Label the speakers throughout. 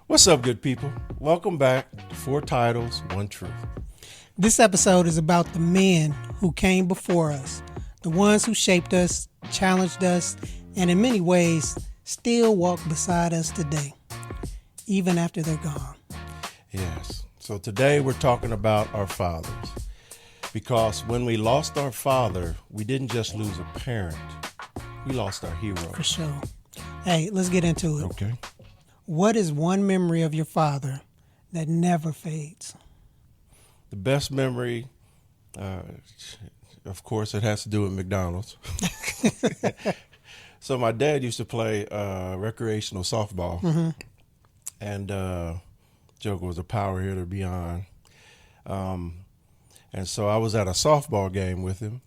Speaker 1: What's up, good people? Welcome back to Four Titles, One Truth.
Speaker 2: This episode is about the men who came before us, the ones who shaped us, challenged us, and in many ways still walk beside us today, even after they're gone.
Speaker 1: Yes. So today we're talking about our fathers. Because when we lost our father, we didn't just lose a parent. We lost our hero.
Speaker 2: For sure. Hey, let's get into it.
Speaker 1: Okay.
Speaker 2: What is one memory of your father that never fades?
Speaker 1: The best memory, of course, it has to do with McDonald's. So my dad used to play recreational softball.
Speaker 2: Mm-hmm.
Speaker 1: And Joker was a power hitter beyond. And so I was at a softball game with him.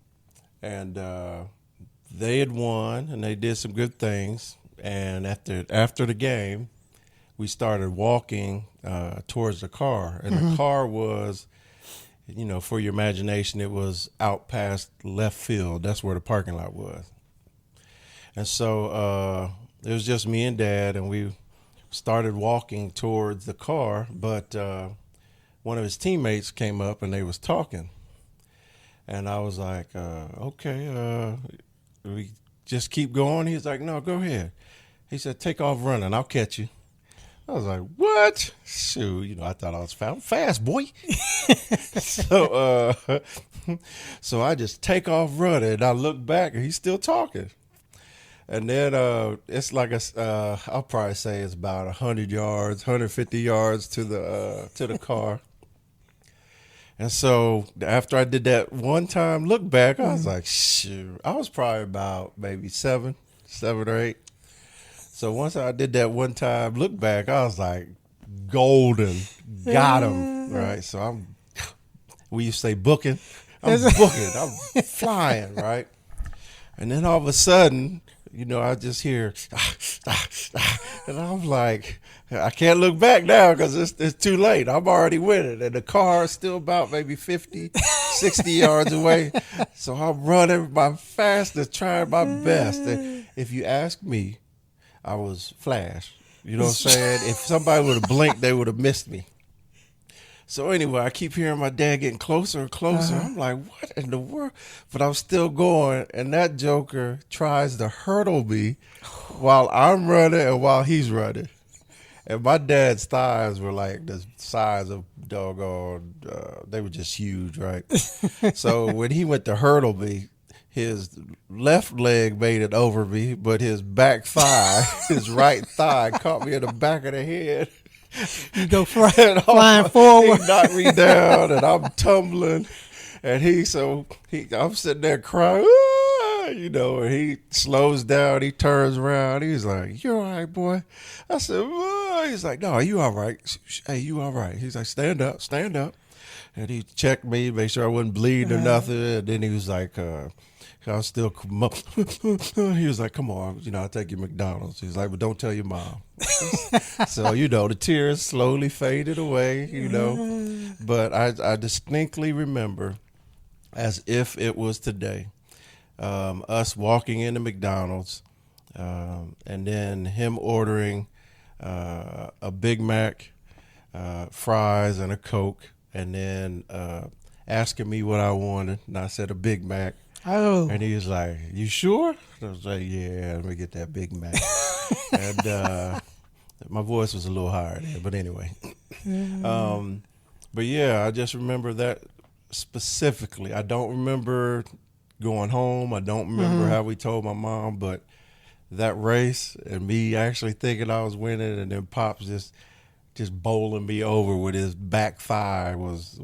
Speaker 1: And they had won, and they did some good things. And after the game, we started walking towards the car. And the car was, for your imagination, it was out past left field. That's where the parking lot was. And so it was just me and Dad, and we started walking towards the car. But one of his teammates came up, and they was talking. And I was like, okay, we just keep going. He was like, no, go ahead. He said, take off running. I'll catch you. I was like, what? Shoot, I thought I was fast, boy. So I just take off running. And I look back, and he's still talking. And then it's like I'll probably say it's about 100 yards, 150 yards to the car. And so after I did that one time look back, I was like, shoot, I was probably about maybe seven or eight. So once I did that one time look back, I was like, golden, got him, right? So we used to say booking, I'm flying, right? And then all of a sudden, I just hear, and I'm like, I can't look back now because it's too late. I'm already winning. And the car is still about maybe 50, 60 yards away. So I'm running my fastest, trying my best. And if you ask me, I was Flash. You know what I'm saying? If somebody would have blinked, they would have missed me. So anyway, I keep hearing my dad getting closer and closer. I'm like, what in the world? But I'm still going, and that joker tries to hurdle me while I'm running and while he's running. And my dad's thighs were like the size of doggone, they were just huge, right? So when he went to hurdle me, his left leg made it over me, but his back thigh, his right thigh, caught me in the back of the head.
Speaker 2: You go flying forward.
Speaker 1: He knocked me down, and I'm tumbling. And I'm sitting there crying, and he slows down. He turns around. He's like, "You all right, boy?" I said, "Oh." He's like, "No, you all right? Hey, you all right?" He's like, "Stand up." And he checked me, make sure I wasn't bleeding or nothing. And then he was like, I was still, he was like, "Come on, I'll take you to McDonald's." He's like, "But don't tell your mom." So, the tears slowly faded away, But I distinctly remember, as if it was today, us walking into McDonald's, and then him ordering a Big Mac, fries, and a Coke, and then asking me what I wanted. And I said a Big Mac.
Speaker 2: Oh.
Speaker 1: And he was like, "You sure?" I was like, "Yeah, let me get that Big Mac." And my voice was a little higher there, but anyway. But yeah, I just remember that specifically. I don't remember going home. I don't remember how we told my mom, but that race and me actually thinking I was winning, and then Pops just bowling me over with his back thigh was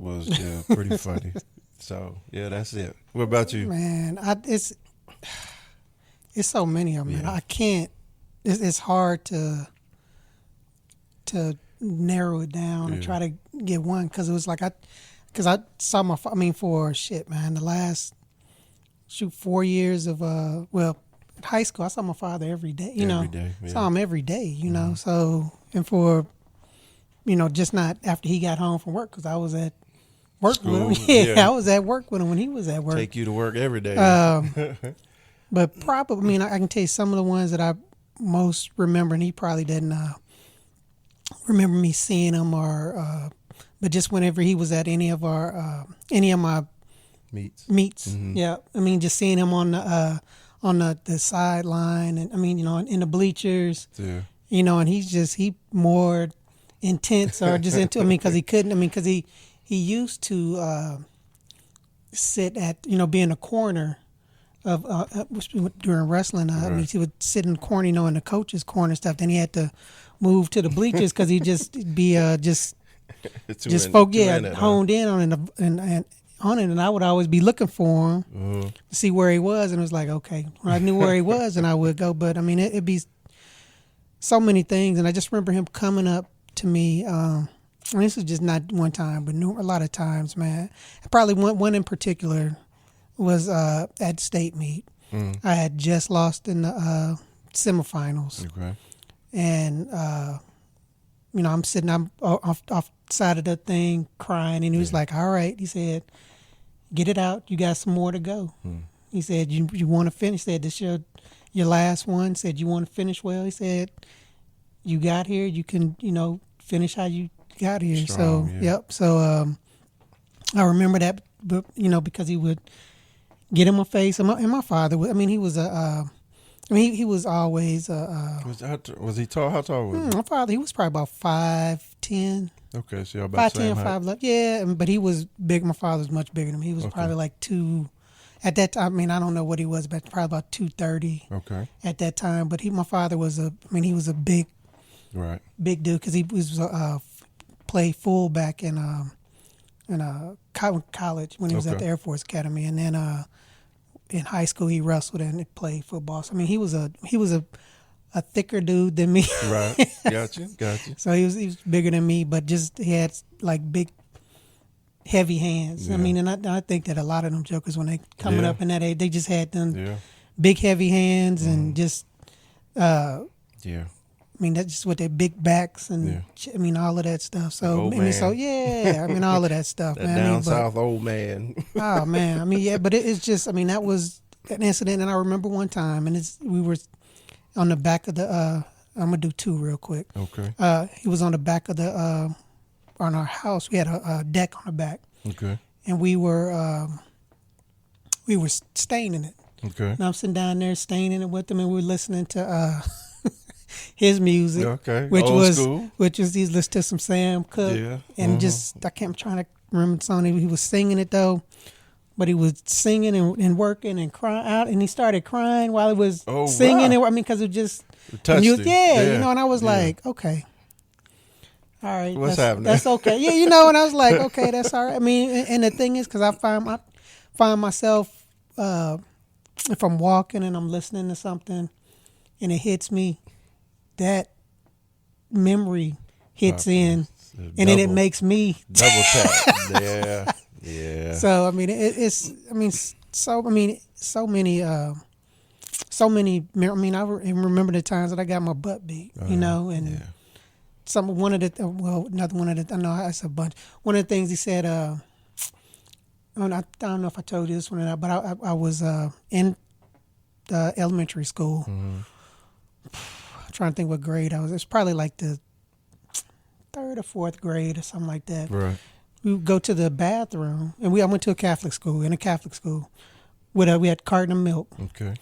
Speaker 1: pretty funny. So yeah, that's it. What about you?
Speaker 2: Man, it's so many of them.
Speaker 1: Yeah.
Speaker 2: Man. I can't. It's hard to narrow it down and try to get one, because it was like I saw the last 4 years of high school, I saw my father every day.
Speaker 1: Every day, yeah.
Speaker 2: Saw him every day. So, and for just not after he got home from work, because I was at work
Speaker 1: School,
Speaker 2: with him. Yeah, I was at work with him when he was at work.
Speaker 1: Take you to work every day.
Speaker 2: But probably, I can tell you some of the ones that I most remember, and he probably didn't remember me seeing him, but just whenever he was at any of my meets. Yeah, I mean, just seeing him on the sideline, and I mean, in the bleachers.
Speaker 1: Yeah.
Speaker 2: And he more intense or just into. I mean, because he couldn't. I mean, because he used to sit at be in a corner of during wrestling. I mean, he would sit in the corner, in the coach's corner and stuff. Then he had to move to the bleachers because he just be honed in on it and I would always be looking for him to see where he was, and it was like, okay, when I knew where he was, and I would go. But I mean, it'd be so many things, and I just remember him coming up to me. And this was just not one time, but a lot of times, man. Probably one in particular was at state meet. I had just lost in the semifinals.
Speaker 1: Okay.
Speaker 2: And I'm sitting, I'm off side of the thing crying, and he was like, "All right," he said, "get it out. You got some more to go." He said, "You want to finish?" He said, "This your last one." He said, "You want to finish well?" He said, "You got here. You can finish how you got here."
Speaker 1: Strong,
Speaker 2: so yep. So I remember that, but because he would get in my face, and my father. I mean, he was he was always
Speaker 1: was he tall? How tall was he?
Speaker 2: My father, he was probably about 5'10".
Speaker 1: Okay, so y'all about the same
Speaker 2: 5'10",
Speaker 1: height.
Speaker 2: 5'11". Yeah, but he was big. My father was much bigger than me. He was probably like two. At that time, I mean, I don't know what he was, but probably about 230.
Speaker 1: Okay.
Speaker 2: At that time, but my father was he was a big dude because he was played fullback in college when he was at the Air Force Academy, and then in high school he wrestled and played football. So I mean, he was a thicker dude than me.
Speaker 1: Right. Gotcha.
Speaker 2: So he was bigger than me, but just he had like big, heavy hands.
Speaker 1: Yeah.
Speaker 2: I mean, and I think that a lot of them jokers when they coming up in that age, they just had them big, heavy hands and just. I mean, that's just with their big backs and I mean, all of that stuff. So, I mean, all of that stuff,
Speaker 1: that
Speaker 2: man.
Speaker 1: Down south old man.
Speaker 2: Oh man, I mean, but it's just, I mean, that was an incident, and I remember one time, and we were on the back of the. I'm gonna do two real quick.
Speaker 1: Okay.
Speaker 2: He was on the back of the on our house. We had a deck on the back.
Speaker 1: Okay.
Speaker 2: And we were staining it.
Speaker 1: Okay.
Speaker 2: And I'm sitting down there staining it with him, and we were listening to his music.
Speaker 1: Okay.
Speaker 2: Which
Speaker 1: Old
Speaker 2: was
Speaker 1: school.
Speaker 2: he's listening to some Sam Cooke.
Speaker 1: Yeah.
Speaker 2: And I'm trying to remember the song. He was singing it though. But he was singing and working and crying out, and he started crying while he was singing. Wow. I mean, because it just
Speaker 1: touched him.
Speaker 2: And I was like, okay, all right,
Speaker 1: what's happening?
Speaker 2: That's okay. Yeah, and I was like, okay, that's all right. I mean, and the thing is, because I find myself if I'm walking and I'm listening to something, and it hits me, that memory hits in, and then it makes me
Speaker 1: double tap. Yeah.
Speaker 2: So I mean, so many. I mean, I remember the times that I got my butt beat, and another one of the. I know that's a bunch. One of the things he said. I don't know if I told you this one or not, but I was in the elementary school. I'm trying to think what grade I was. It's probably like the 3rd or 4th grade or something like that.
Speaker 1: Right.
Speaker 2: We would go to the bathroom, and I went to a Catholic school. In a Catholic school, we had carton of milk. Okay.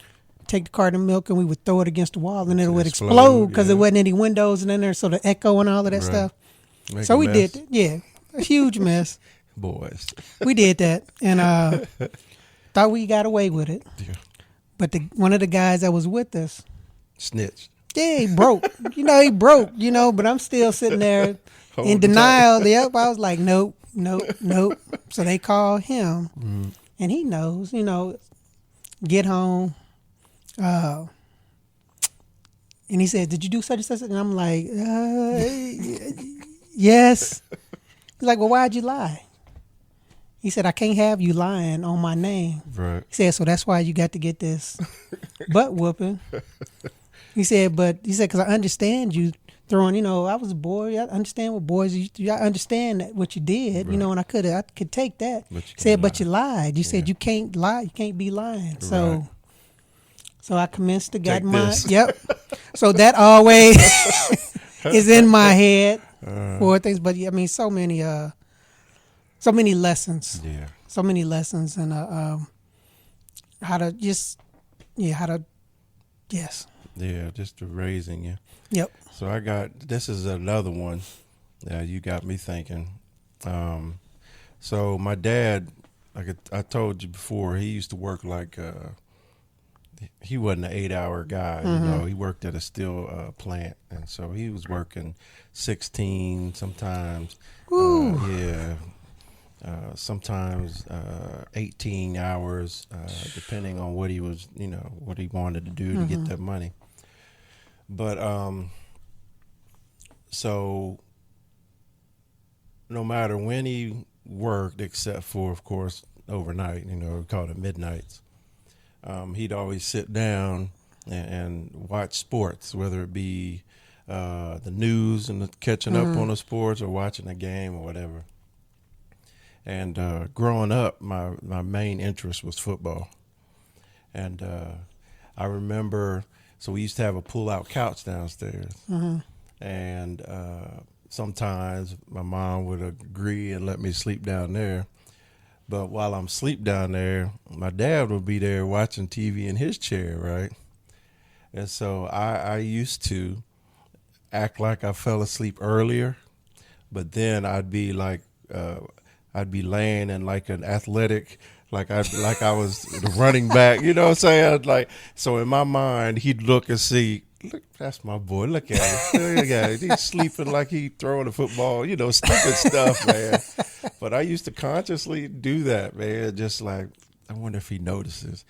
Speaker 2: Take the carton of milk, and we would throw it against the wall, and it would explode because there wasn't any windows in there, so the echo and all of that stuff. So we did, a huge mess.
Speaker 1: Boys.
Speaker 2: We did that, and thought we got away with it. Yeah. But one of the guys that was with us
Speaker 1: snitched.
Speaker 2: Yeah, he broke. He broke. But I'm still sitting there in denial. Yep, I was like, nope. So they call him, and he knows. Get home. And he said, "Did you do such and such?" And I'm like, "Yes." He's like, "Well, why'd you lie?" He said, "I can't have you lying on my name."
Speaker 1: Right.
Speaker 2: He said, "So that's why you got to get this butt whooping." He said, "Because I understand you throwing, I was a boy. I understand what boys, I understand what you did, right. And I could take that." He said, "But you lied. You said you can't lie. You can't be lying." So, right. So I commenced to get my, yep. So that always is in my head for things. But yeah, I mean, so many lessons.
Speaker 1: Yeah.
Speaker 2: So many lessons, and how to just yes.
Speaker 1: Yeah, just the raising you.
Speaker 2: Yep.
Speaker 1: So this is another one that you got me thinking. So my dad, like I told you before, he used to work like, he wasn't an 8-hour guy, he worked at a steel plant. And so he was working 16 sometimes. Sometimes 18 hours, depending on what he was, what he wanted to do to get that money. But so no matter when he worked, except for, of course, overnight, we call it midnights, he'd always sit down and watch sports, whether it be the news and catching up on the sports or watching a game or whatever. And growing up, my main interest was football. And I remember, so we used to have a pull-out couch downstairs. And sometimes my mom would agree and let me sleep down there. But while I'm asleep down there, my dad would be there watching TV in his chair, right? And so I used to act like I fell asleep earlier, but then I'd be like, I'd be laying in like an athletic, like I was the running back, you know what I'm saying? Like, so in my mind, he'd look and see, look, that's my boy. Look at him. Look at him. He's sleeping like he throwing a football, stupid stuff, man. But I used to consciously do that, man. Just like, I wonder if he notices.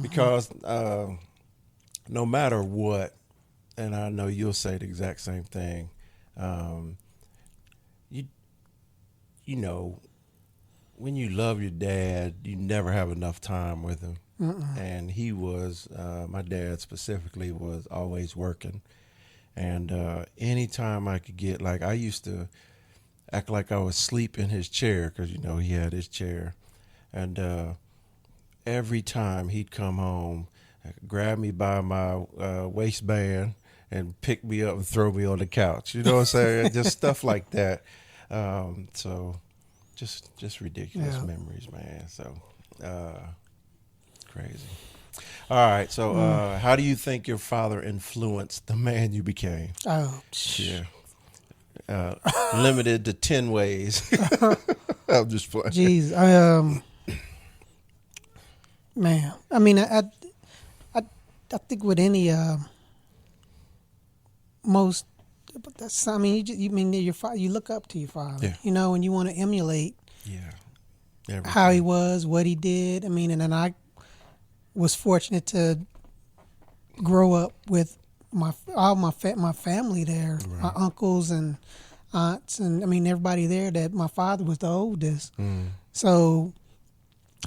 Speaker 1: Because no matter what, and I know you'll say the exact same thing, when you love your dad, you never have enough time with him. And he was, my dad specifically, was always working. And anytime I could get, like, I used to act like I was asleep in his chair because, he had his chair. And every time he'd come home, grab me by my waistband and pick me up and throw me on the couch. You know what I'm saying? Just stuff like that. So just ridiculous memories, man. So crazy. All right. So how do you think your father influenced the man you became?
Speaker 2: Oh,
Speaker 1: yeah. Limited to 10 ways. I'm just playing.
Speaker 2: Jeez. Man, I mean, I think with any most, but that's, I mean, you look up to your father, and you want to emulate how he was, what he did. I mean, and then I was fortunate to grow up with all my family there,
Speaker 1: right.
Speaker 2: My uncles and aunts, and I mean everybody there. That my father was the oldest, so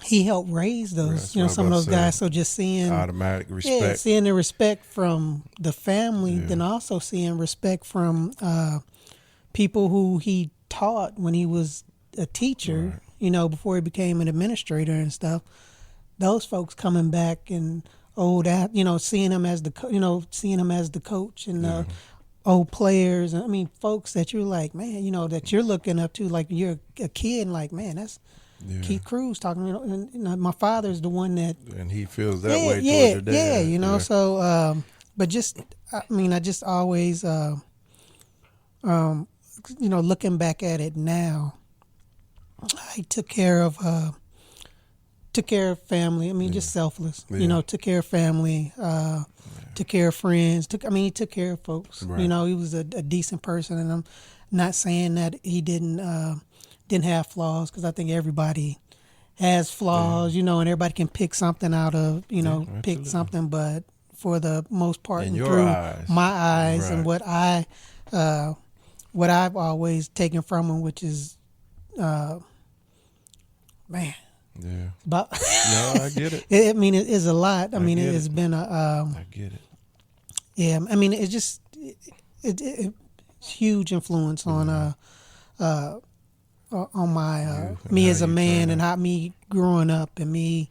Speaker 2: he helped raise those, some of those guys. So just seeing
Speaker 1: automatic respect,
Speaker 2: seeing the respect from the family, then also seeing respect from people who he taught when he was a teacher, before he became an administrator and stuff. Those folks coming back and seeing him as the coach and old players. I mean, folks that you're like, man, that you're looking up to, like you're a kid, like, man, that's Keith Cruz talking. And my father's the one that,
Speaker 1: and he feels that way towards your dad.
Speaker 2: So, but just, I mean, I just always, looking back at it now, I took care of family. I mean, just selfless. Took care of family. Took care of friends. He took care of folks.
Speaker 1: Right.
Speaker 2: He was a decent person, and I'm not saying that he didn't have flaws, because I think everybody has flaws. And everybody can pick something out of pick something, but for the most part,
Speaker 1: in your
Speaker 2: through
Speaker 1: eyes.
Speaker 2: my eyes,
Speaker 1: Right.
Speaker 2: and what I've always taken from him, which is, man.
Speaker 1: Yeah.
Speaker 2: But
Speaker 1: no, I get it.
Speaker 2: It is a lot. I mean, it's been
Speaker 1: I get it.
Speaker 2: Yeah, I mean, it's just it's huge influence on my me as a man, and how me growing up, and me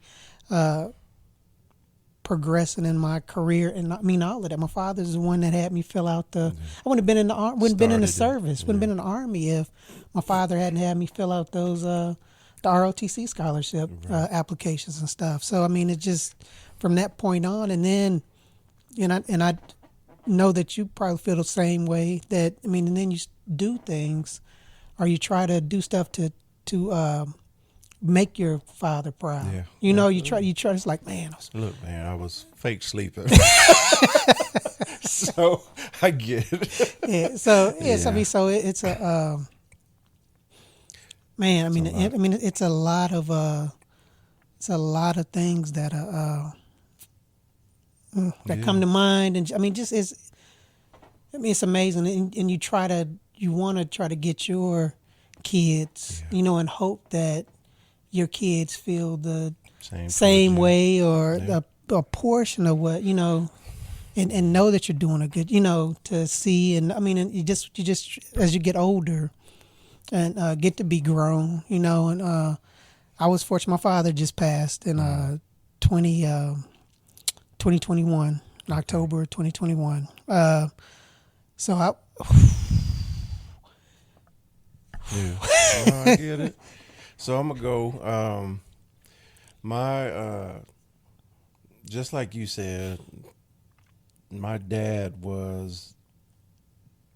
Speaker 2: progressing in my career, and I mean all of that. My father's the one that had me fill out the. I wouldn't have been in the wouldn't been in the service. Wouldn't have been in the Army if my father hadn't had me fill out those the ROTC scholarship applications and stuff. So I mean, it just from that point on, and then, and I know that you probably feel the same way. That I mean, and then you do things, or you try to do stuff to make your father proud. Yeah. You try. It's like, man.
Speaker 1: Look, man, I was fake sleeping. So I get it.
Speaker 2: Yeah. So yes, I mean, so it's a man. I mean, it's a lot of things that come to mind, and I mean, just it's amazing, and you want to try to get your kids, and hope that your kids feel the same way, or a portion of what, and know that you're doing a good, to see. And I mean, and you just as you get older and get to be grown, and I was fortunate. My father just passed in 2021, in October 2021. So I
Speaker 1: I get it. So I'm gonna go. Just like you said, my dad was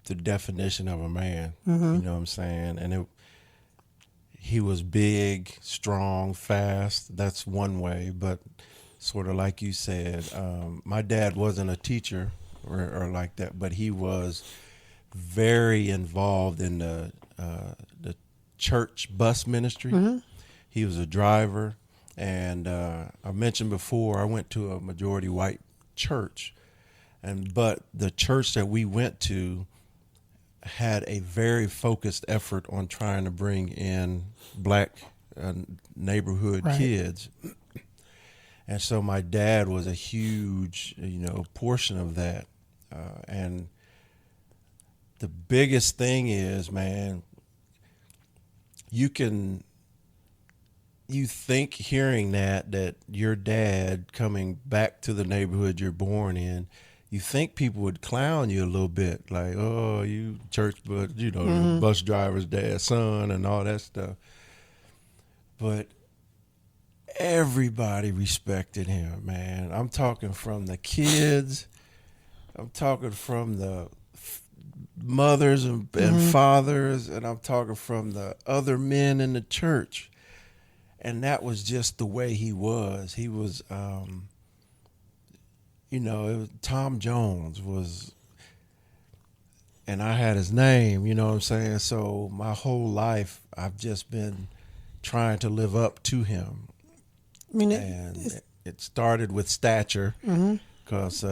Speaker 1: the definition of a man. Mm-hmm. You know what I'm saying? And he was big, strong, fast. That's one way. But sort of like you said, my dad wasn't a teacher or like that, but he was very involved in the church bus ministry. Mm-hmm. He was a driver, and I mentioned before I went to a majority white church, but the church that we went to had a very focused effort on trying to bring in black neighborhood kids, and so my dad was a huge portion of that, and the biggest thing is, man, you think hearing that your dad coming back to the neighborhood you're born in, you think people would clown you a little bit, like, oh, you church, but the bus driver's dad's son and all that stuff. But everybody respected him, man. I'm talking from the kids, I'm talking from the mothers and fathers, and I'm talking from the other men in the church. And that was just the way he was. He was, it was Tom Jones was, and I had his name, you know what I'm saying? So my whole life, I've just been trying to live up to him. I mean, it started with stature, because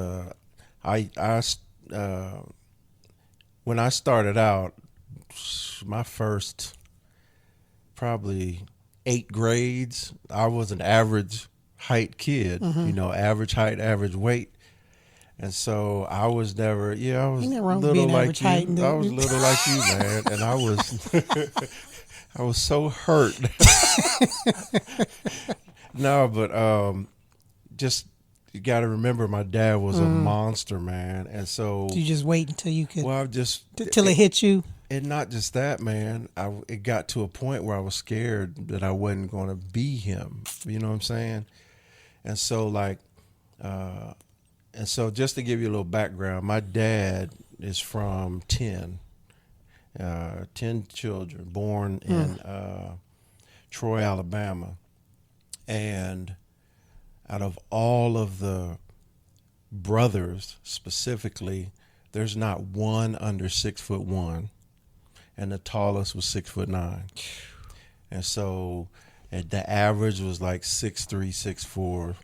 Speaker 1: when I started out, my first probably 8 grades, I was an average height kid, average height, average weight. And so I was never, I was little like you. I was little like you, man. And I was so hurt. No, but just, you got to remember, my dad was a monster, man. And so
Speaker 2: you just wait until you could.
Speaker 1: Well,
Speaker 2: till it hit you.
Speaker 1: And not just that, man. It got to a point where I was scared that I wasn't going to be him. You know what I'm saying? And so, just to give you a little background, my dad is from 10 children born in Troy, Alabama, and out of all of the brothers specifically, there's not one under 6'1", and the tallest was 6'9", and so the average was like 6'3", 6'4".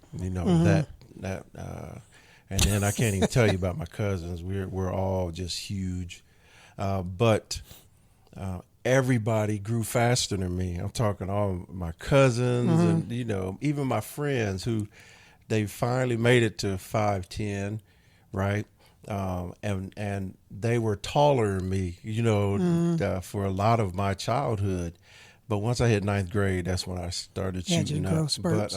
Speaker 1: And then I can't even tell you about my cousins. We're all just huge, but everybody grew faster than me. I'm talking all my cousins and even my friends who they finally made it to 5'10", right? And they were taller than me, for a lot of my childhood. But once I hit 9th grade, that's when I started shooting up.
Speaker 2: But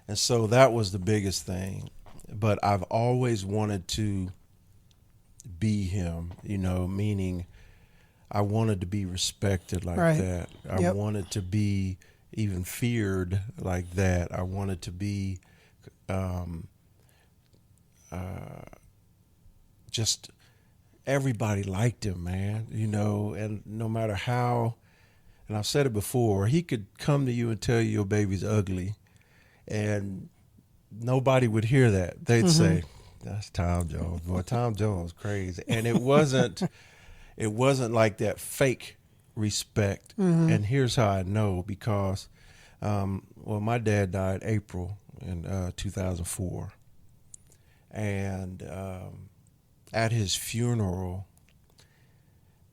Speaker 1: And so that was the biggest thing. But I've always wanted to be him, meaning I wanted to be respected like
Speaker 2: Right.
Speaker 1: that. I
Speaker 2: Yep.
Speaker 1: wanted to be even feared like that. I wanted to be just everybody liked him, man, and no matter how, and I've said it before, he could come to you and tell you your baby's ugly and nobody would hear that. They'd say, that's Tom Jones. Boy, Tom Jones crazy. And it wasn't like that fake respect. And here's how I know, because my dad died April in 2004. And at his funeral,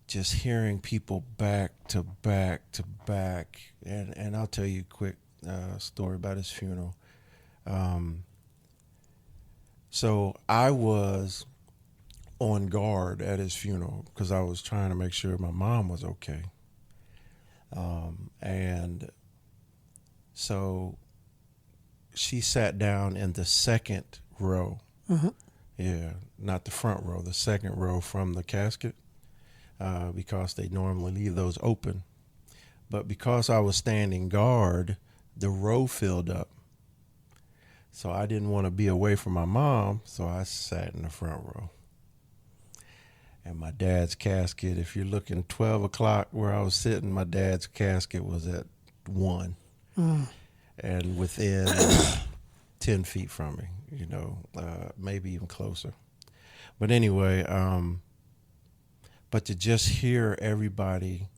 Speaker 1: just hearing people back to back to back, and I'll tell you a quick story about his funeral. So I was on guard at his funeral because I was trying to make sure my mom was okay. And so she sat down in the second row. Yeah, not the front row, the second row from the casket, because they normally leave those open. But because I was standing guard, the row filled up. So I didn't want to be away from my mom, so I sat in the front row. And my dad's casket, if you're looking 12 o'clock where I was sitting, my dad's casket was at 1. And within 10 feet from me, maybe even closer. But anyway, but to just hear everybody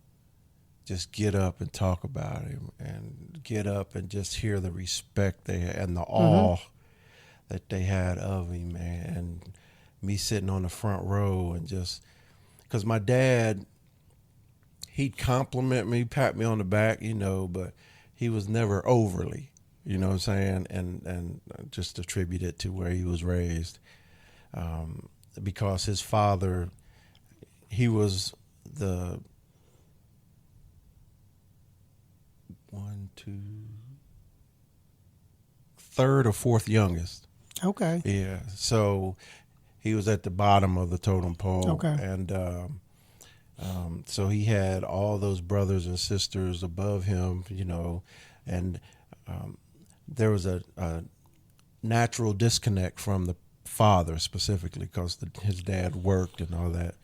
Speaker 1: just get up and talk about him, and get up and just hear the respect they had and the awe that they had of him, man. And me sitting on the front row, and just because my dad, he'd compliment me, pat me on the back, but he was never overly, you know what I'm saying? And just attribute it to where he was raised. Because his father, he was the third or fourth youngest.
Speaker 2: Okay.
Speaker 1: Yeah. So he was at the bottom of the totem pole.
Speaker 2: Okay.
Speaker 1: And so he had all those brothers and sisters above him, and there was a natural disconnect from the father specifically because his dad worked and all that.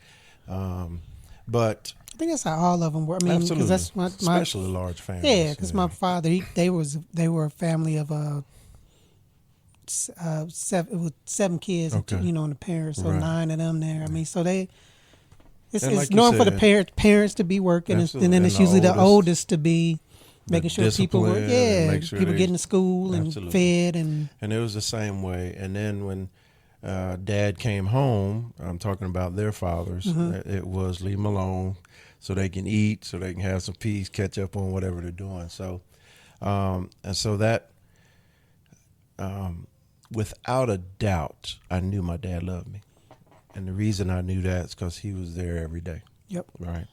Speaker 1: But
Speaker 2: I think that's how all of them were. I mean,
Speaker 1: absolutely,
Speaker 2: because that's
Speaker 1: especially large families.
Speaker 2: Yeah, because my father, they were a family of 7 kids,
Speaker 1: Okay.
Speaker 2: and the parents, so
Speaker 1: Right.
Speaker 2: 9 of them there. I mean, so
Speaker 1: And
Speaker 2: it's
Speaker 1: like you
Speaker 2: normal for the
Speaker 1: said,
Speaker 2: parents to be working,
Speaker 1: absolutely.
Speaker 2: and then it's
Speaker 1: And the
Speaker 2: usually the
Speaker 1: oldest,
Speaker 2: oldest to be making sure people were,
Speaker 1: discipline, and make sure
Speaker 2: people
Speaker 1: they-
Speaker 2: getting to school and
Speaker 1: absolutely.
Speaker 2: fed and.
Speaker 1: And it was the same way. And then when Dad came home, I'm talking about their fathers, it was leave them alone so they can eat, so they can have some peace, catch up on whatever they're doing. So, and so that, without a doubt, I knew my dad loved me. And the reason I knew that is because he was there every day.
Speaker 2: Yep.
Speaker 1: Right.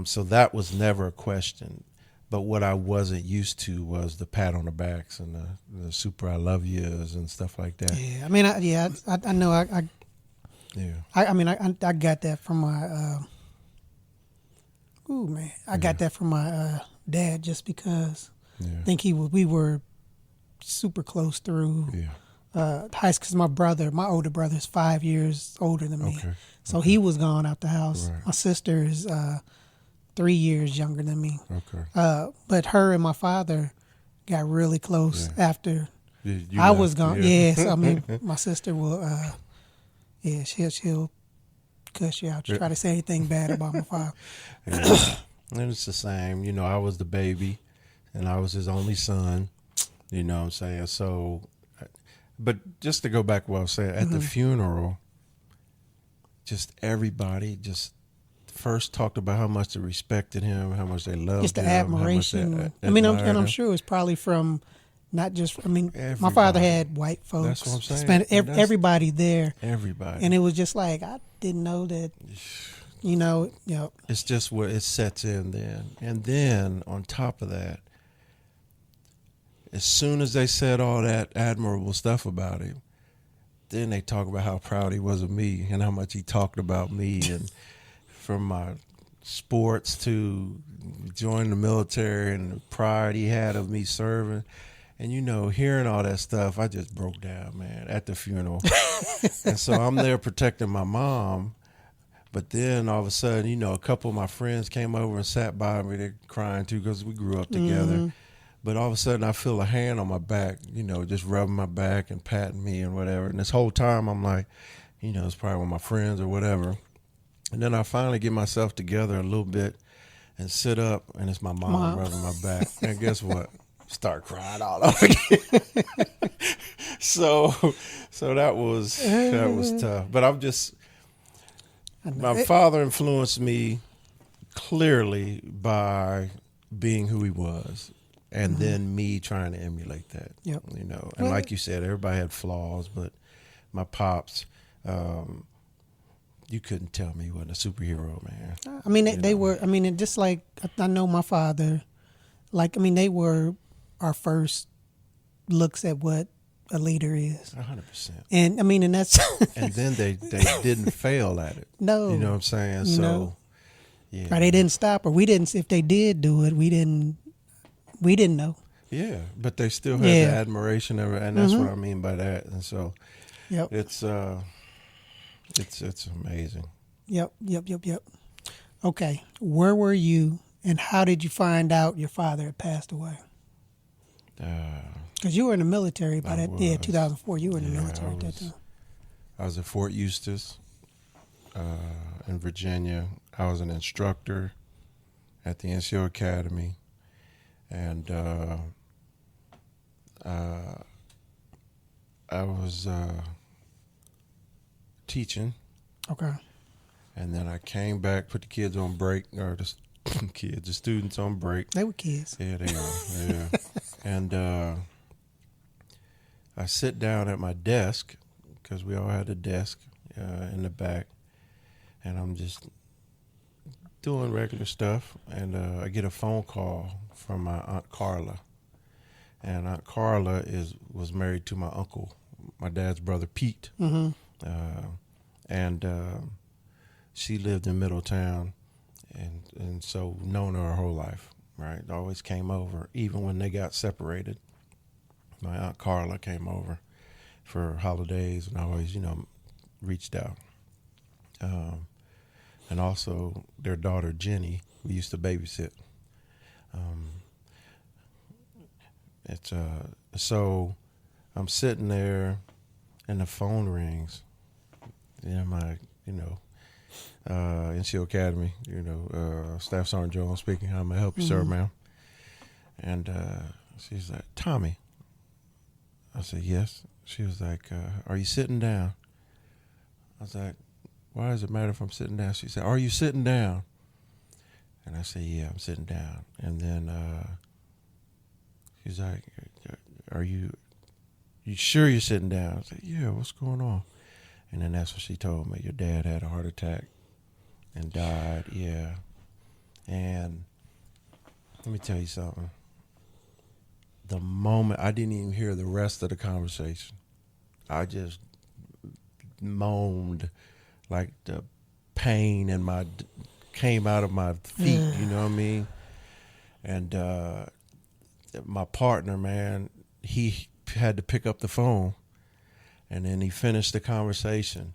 Speaker 1: So that was never a question. But what I wasn't used to was the pat on the backs and the super I love yous and stuff like that.
Speaker 2: Yeah, I mean, I know
Speaker 1: Yeah.
Speaker 2: I got that from my. I got that from my dad just because
Speaker 1: Yeah.
Speaker 2: I think we were super close through
Speaker 1: Yeah.
Speaker 2: high school. 'Cause my older brother is 5 years older than me,
Speaker 1: Okay.
Speaker 2: so he was gone out the house.
Speaker 1: Right.
Speaker 2: My sister is 3 years younger than me,
Speaker 1: Okay.
Speaker 2: but her and my father got really close
Speaker 1: Yeah.
Speaker 2: after
Speaker 1: You
Speaker 2: I
Speaker 1: left,
Speaker 2: was gone. Yeah, so I mean, my sister will, she'll cuss you out. Try to say anything bad about my father.
Speaker 1: Yeah. And it's the same. I was the baby, and I was his only son. You know what I'm saying? So, but just to go back to what I was saying, at the funeral, just everybody just first talked about how much they respected him, how much they loved
Speaker 2: Just the
Speaker 1: him,
Speaker 2: admiration.
Speaker 1: how much they
Speaker 2: I mean,
Speaker 1: admired
Speaker 2: I'm
Speaker 1: him.
Speaker 2: sure it's probably from not just. I mean, my
Speaker 1: Everybody.
Speaker 2: father had white folks.
Speaker 1: That's what I'm saying.
Speaker 2: Hispanic,
Speaker 1: And that's-
Speaker 2: everybody there,
Speaker 1: Everybody.
Speaker 2: and it was just like I didn't know that.
Speaker 1: It's just where it sets in then. And then on top of that, as soon as they said all that admirable stuff about him, then they talk about how proud he was of me and how much he talked about me and from my sports to joining the military and the pride he had of me serving. And, hearing all that stuff, I just broke down, man, at the funeral. And so I'm there protecting my mom. But then all of a sudden, a couple of my friends came over and sat by me. They're crying too because we grew up together. Mm-hmm. But all of a sudden, I feel a hand on my back, just rubbing my back and patting me and whatever. And this whole time, I'm like, it's probably one of my friends or whatever. And then I finally get myself together a little bit and sit up, and it's my mom rubbing my back. And guess what? Start crying all over again. So that was tough. But my father influenced me clearly by being who he was, and then me trying to emulate that.
Speaker 2: Yep.
Speaker 1: And like you said, everybody had flaws, but my pops, you couldn't tell me he wasn't a superhero, man.
Speaker 2: I mean, they were. I mean, just like I know my father. They were our first looks at what a leader is.
Speaker 1: 100%.
Speaker 2: And and that's.
Speaker 1: And then they didn't fail at it.
Speaker 2: No.
Speaker 1: You know what I'm saying? So,
Speaker 2: no.
Speaker 1: Yeah.
Speaker 2: Or they didn't stop, or we didn't. If they did do it, we didn't know.
Speaker 1: Yeah, but they still had the admiration of it, and that's what I mean by that. And so, it's amazing.
Speaker 2: Yep. Okay, where were you, and how did you find out your father had passed away? Because you were in the military by that. Yeah, 2004. You were in the military at that time.
Speaker 1: I was at Fort Eustis in Virginia. I was an instructor at the NCO Academy, and I was teaching.
Speaker 2: Okay.
Speaker 1: And then I came back, put the kids on break, or the students on break.
Speaker 2: They were kids.
Speaker 1: Yeah, they are. Yeah. And I sit down at my desk, because we all had a desk in the back, and I'm just doing regular stuff, and I get a phone call from my Aunt Carla. And Aunt Carla was married to my uncle, my dad's brother, Pete. Mm-hmm. And she lived in Middletown, and so known her whole life, right? Always came over, even when they got separated. My Aunt Carla came over for holidays, and I always, reached out. And also their daughter, Jenny, we used to babysit. So I'm sitting there, and the phone rings. My, NCO Academy, Staff Sergeant Jones speaking. How may I help you, sir, ma'am? And she's like, Tommy. I said, yes. She was like, are you sitting down? I was like, why does it matter if I'm sitting down? She said, are you sitting down? And I said, yeah, I'm sitting down. And then she's like, are you sure you're sitting down? I said, yeah, what's going on? And then that's what she told me. Your dad had a heart attack and died, yeah. And let me tell you something. The moment, I didn't even hear the rest of the conversation. I just moaned like the pain in came out of my feet, you know what I mean? And my partner, man, he had to pick up the phone, and then he finished the conversation,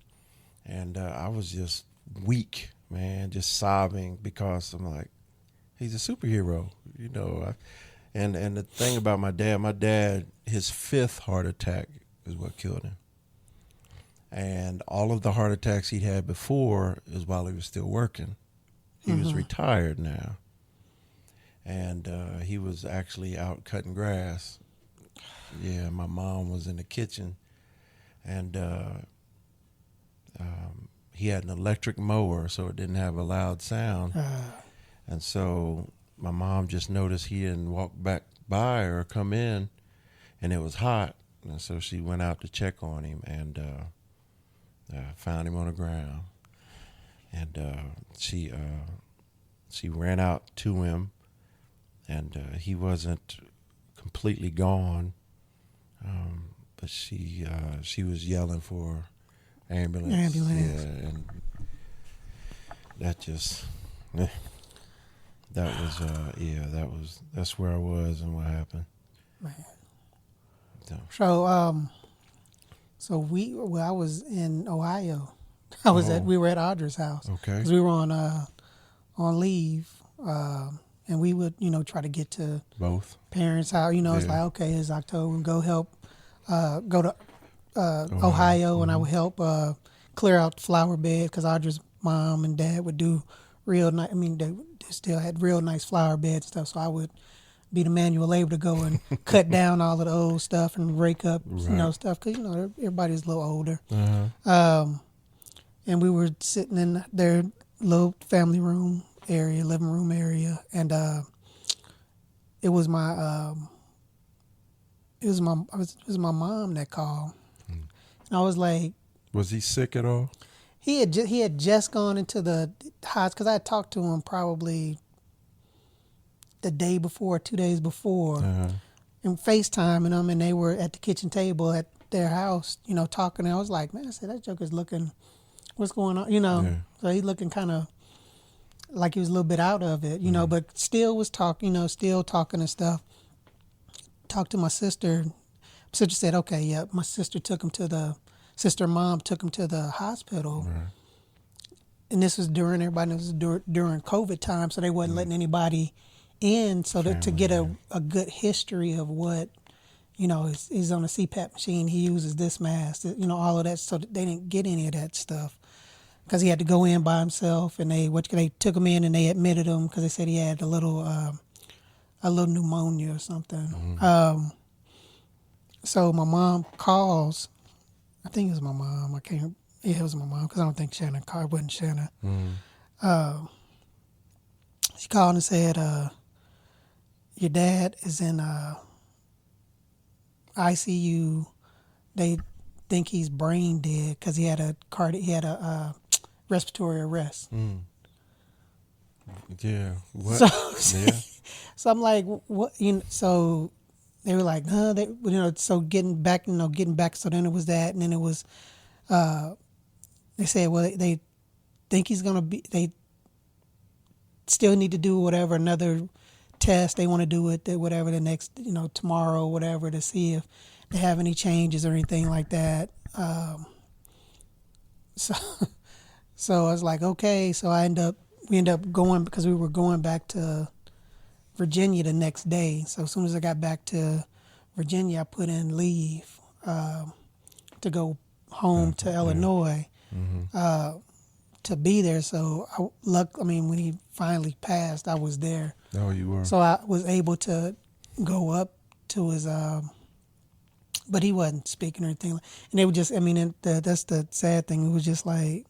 Speaker 1: and I was just weak, man, just sobbing, because I'm like, he's a superhero, and the thing about my dad, his 5th heart attack is what killed him. And all of the heart attacks he'd had before is while he was still working. He was retired now. And he was actually out cutting grass. Yeah, my mom was in the kitchen. And he had an electric mower, so it didn't have a loud sound. And so my mom just noticed he didn't walk back by or come in, and it was hot. And so she went out to check on him, and found him on the ground. And she ran out to him, and he wasn't completely gone. But she was yelling for ambulance.
Speaker 2: Ambulance.
Speaker 1: Yeah, and that just that's where I was and what happened.
Speaker 2: Man.
Speaker 1: So,
Speaker 2: I was in Ohio. We were at Audra's house.
Speaker 1: Okay.
Speaker 2: Because we were on leave, and we would try to get to
Speaker 1: both
Speaker 2: parents' house. It's like, okay, it's October, we go help, go to Ohio, and I would help clear out the flower bed because Audra's mom and dad would do real nice. I mean, they still had real nice flower beds and stuff. So I would be the manual labor to go and cut down all of the old stuff and rake up, stuff because everybody's a little older. And we were sitting in their little family room area, living room area, and it was my mom that called, and I was like,
Speaker 1: was he sick at all?
Speaker 2: He had just gone into the hospital because I had talked to him probably the day before, 2 days before, and FaceTiming them, and they were at the kitchen table at their house, talking. And I was like, man, I said, that joker's looking, what's going on, So he looking kind of like he was a little bit out of it, but still was talking, still talking and stuff. Talked to my sister. My sister said, okay, yeah. My sister mom took him to the hospital.
Speaker 1: Right.
Speaker 2: And this was during during COVID time, so they wasn't letting anybody in. So to get a good history of what, he's on a CPAP machine, he uses this mask, all of that. So they didn't get any of that stuff because he had to go in by himself. And they took him in and they admitted him because they said he had a little pneumonia or something. So my mom calls. I think it was my mom. It was my mom because I don't think Shannon called. It wasn't Shannon. She called and said, your dad is in ICU. They think he's brain dead because he had a respiratory arrest.
Speaker 1: Yeah. What?
Speaker 2: So I'm like, what? So they were like, huh? So getting back. So then it was that, and then it was. They said, well, they think he's gonna be. They still need to do whatever another test they want to do it, whatever the next, tomorrow, whatever, to see if they have any changes or anything like that. So I was like, okay. So we ended up going because we were going back to Virginia the next day. So as soon as I got back to Virginia, I put in leave to go home to Illinois to be there. So when he finally passed, I was there.
Speaker 1: Oh, you were.
Speaker 2: So I was able to go up to his, but he wasn't speaking or anything. And they were just, that's the sad thing. It was just like,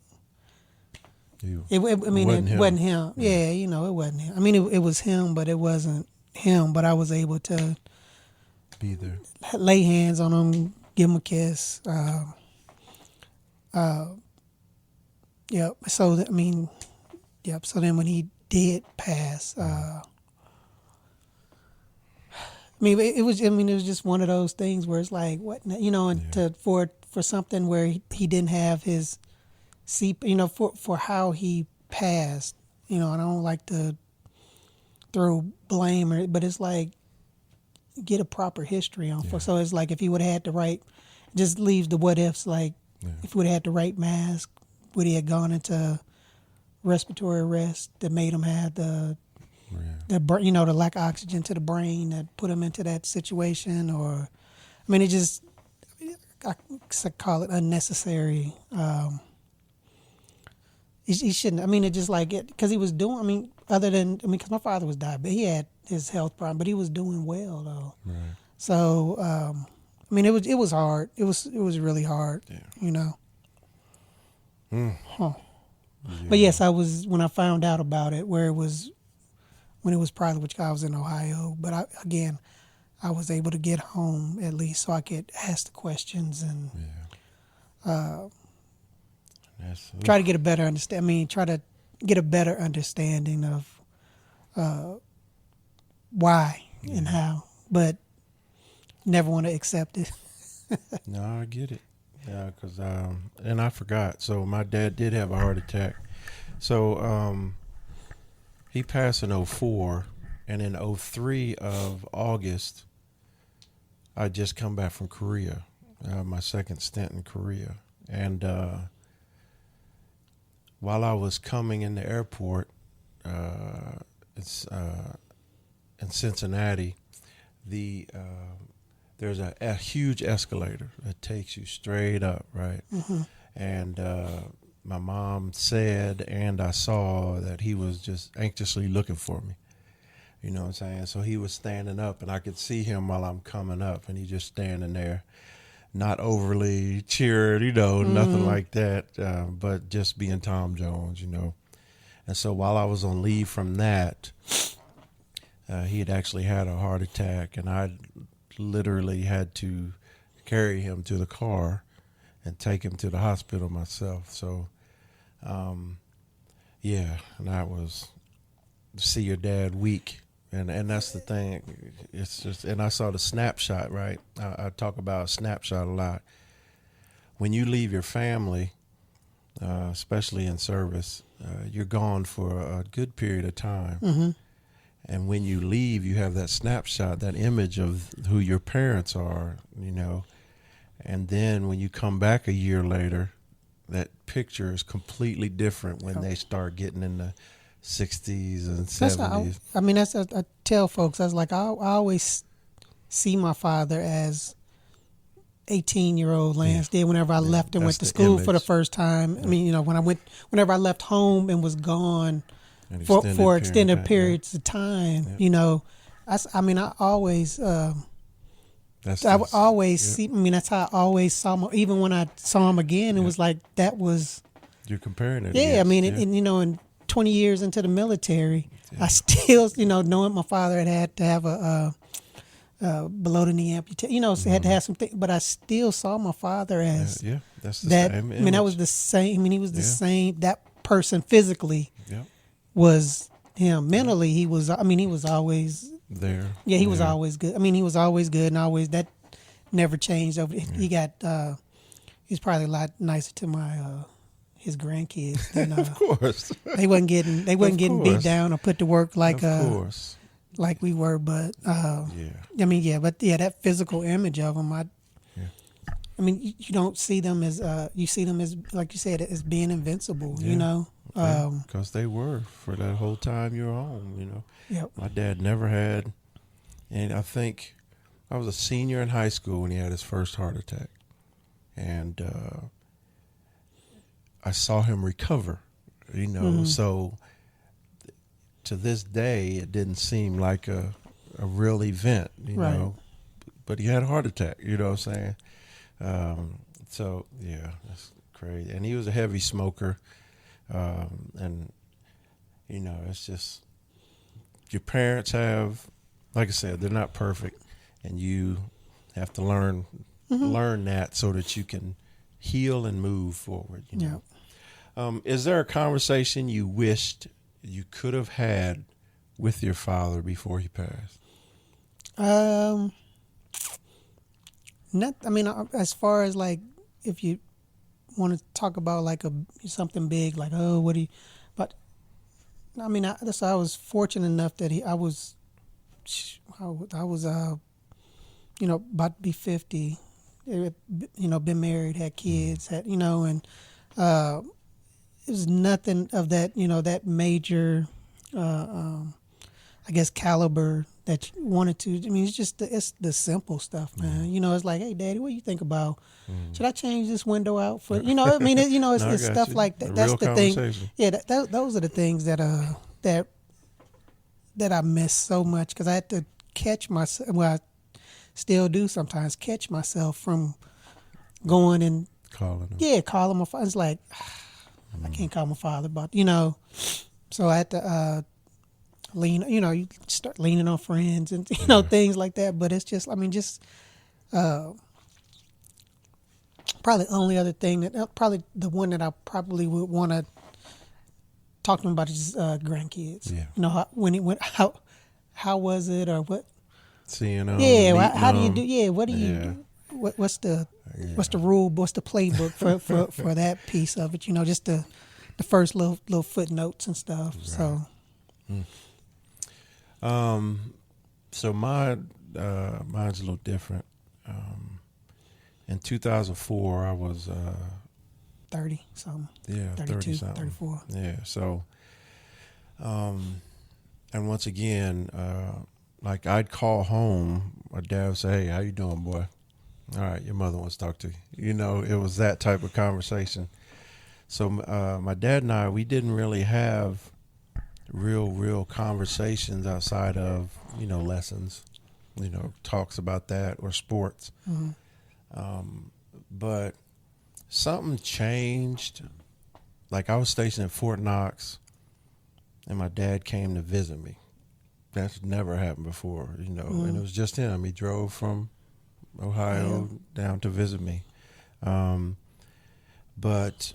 Speaker 2: it wasn't him. Yeah, it wasn't him. It was him, but it wasn't him. But I was able to
Speaker 1: be there,
Speaker 2: lay hands on him, give him a kiss. Yep. So So then when he did pass, it was just one of those things where it's like, what, and for something where he didn't have his for how he passed, I don't like to throw blame, but it's like, get a proper history on. So it's like if he would have had to write, just leave the what ifs, like if he would have had to write mask, would he have gone into respiratory arrest that made him have the lack of oxygen to the brain that put him into that situation, or it just, I call it unnecessary. He shouldn't. It just like it because he was doing. Because my father was diabetic, he had his health problem, but he was doing well though.
Speaker 1: Right.
Speaker 2: So it was hard. It was really hard.
Speaker 1: Yeah.
Speaker 2: Huh. Yeah. But yes, I was when I found out about it, when it was probably which I was in Ohio. But I was able to get home at least so I could ask the questions and try to get a better understanding. Try to get a better understanding of why and how. But never want to accept it.
Speaker 1: No, I get it. Yeah, because and I forgot. So my dad did have a heart attack. So he passed in '04, and in '03 of August, I just come back from Korea, my second stint in Korea, and while I was coming in the airport, it's in Cincinnati, there's a huge escalator that takes you straight up, right?
Speaker 2: Mm-hmm.
Speaker 1: And my mom said, and I saw that he was just anxiously looking for me. You know what I'm saying? So he was standing up, and I could see him while I'm coming up, and he's just standing there, not overly cheered, nothing like that, but just being Tom Jones, And so while I was on leave from that, he had actually had a heart attack, and I literally had to carry him to the car and take him to the hospital myself. So, yeah, and that was see your dad weak. And that's the thing. It's just, and I saw the snapshot, right? I talk about a snapshot a lot. When you leave your family, especially in service, you're gone for a good period of time.
Speaker 2: Mm-hmm.
Speaker 1: And when you leave, you have that snapshot, that image of who your parents are, And then when you come back a year later, that picture is completely different when they start getting in the 60s and 70s.
Speaker 2: I tell folks, I was like, I always see my father as 18-year-old Lance did whenever I left and went to school for the first time. Yeah. I mean, whenever I left home and was gone for extended periods of time, I always, that's how I always saw him. Even when I saw him again, it was like, that was.
Speaker 1: You're comparing it.
Speaker 2: Yeah, and 20 years into the military, I still, knowing my father had to have a below the knee amputation, had to have something, but I still saw my father as
Speaker 1: that's the same image.
Speaker 2: That was the same. He was the same. That person physically was him. Mentally, he was. He was always
Speaker 1: there.
Speaker 2: Yeah, he was always good. He was always good, and always that never changed. Over he got. He's probably a lot nicer to my. His grandkids than
Speaker 1: of course
Speaker 2: they wasn't getting beat down or put to work like like we were, but that physical image of them, you don't see them as you see them as, like you said, as being invincible,
Speaker 1: because they were for that whole time you were home. My dad never had, and I think I was a senior in high school when he had his first heart attack, and I saw him recover, so to this day, it didn't seem like a real event, know, but he had a heart attack, what I'm saying? So, yeah, that's crazy. And he was a heavy smoker, and, it's just, your parents have, like I said, they're not perfect, and you have to learn that so that you can heal and move forward. Is there a conversation you wished you could have had with your father before he passed?
Speaker 2: As far as like, if you want to talk about like something big, like, what do you? But I was fortunate enough that I was about to be 50, been married, had kids, and there's nothing of that, that major, caliber that you wanted to. It's just it's the simple stuff, man. It's like, hey, Daddy, what do you think about? Should I change this window out for? It's stuff like that. That's the thing. Yeah, those are the things that I miss so much, because I had to catch myself. Well, I still do sometimes catch myself from going and
Speaker 1: calling him.
Speaker 2: Yeah, calling my father. It's like, I can't call my father, but so I had to lean. You start leaning on friends and things like that. But it's just, probably the only other thing probably the one that I probably would want to talk to him about is grandkids.
Speaker 1: Yeah.
Speaker 2: How was it, or what?
Speaker 1: seeing them,
Speaker 2: Yeah,
Speaker 1: meeting
Speaker 2: how do you
Speaker 1: them.
Speaker 2: do? Yeah, what do you
Speaker 1: Yeah.
Speaker 2: do? What's the
Speaker 1: Yeah.
Speaker 2: what's the rule? What's the playbook for that piece of it? Just the first little footnotes and stuff.
Speaker 1: Right.
Speaker 2: So
Speaker 1: So mine's a little different. In 2004, I was
Speaker 2: 30 something.
Speaker 1: yeah
Speaker 2: 32,
Speaker 1: 30 something.
Speaker 2: 34.
Speaker 1: Yeah. So and once again, like I'd call home, my dad would say, "Hey, how you doing, boy? All right, your mother wants to talk to you." It was that type of conversation. So my dad and I, we didn't really have real conversations outside of lessons, talks about that or sports. But something changed. Like I was stationed at Fort Knox, and my dad came to visit me. That's never happened before, and it was just him. He drove from Ohio down to visit me. But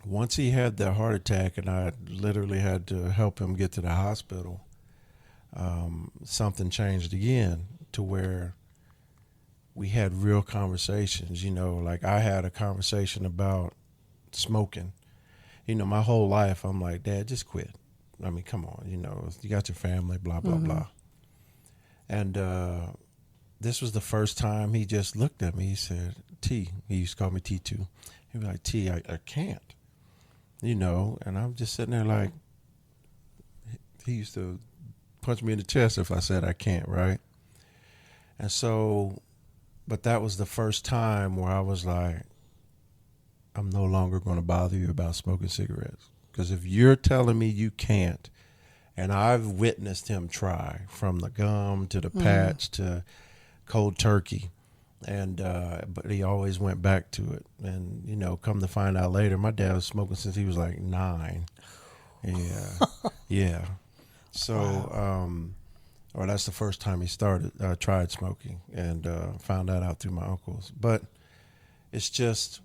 Speaker 1: once he had that heart attack and I literally had to help him get to the hospital, something changed again to where we had real conversations. Like I had a conversation about smoking. My whole life I'm like, Dad, just quit. I mean, come on, you got your family, blah, blah, blah. And this was the first time he just looked at me. He said, T, he used to call me T2. He'd be like, T, I can't. And I'm just sitting there like, he used to punch me in the chest if I said I can't, right? And so, but that was the first time where I was like, I'm no longer going to bother you about smoking cigarettes. Because if you're telling me you can't, and I've witnessed him try from the gum to the patch to cold turkey, and but he always went back to it. And come to find out later, my dad was smoking since he was like 9. Yeah, yeah. So, or that's the first time he tried smoking, and found that out through my uncles. But it's just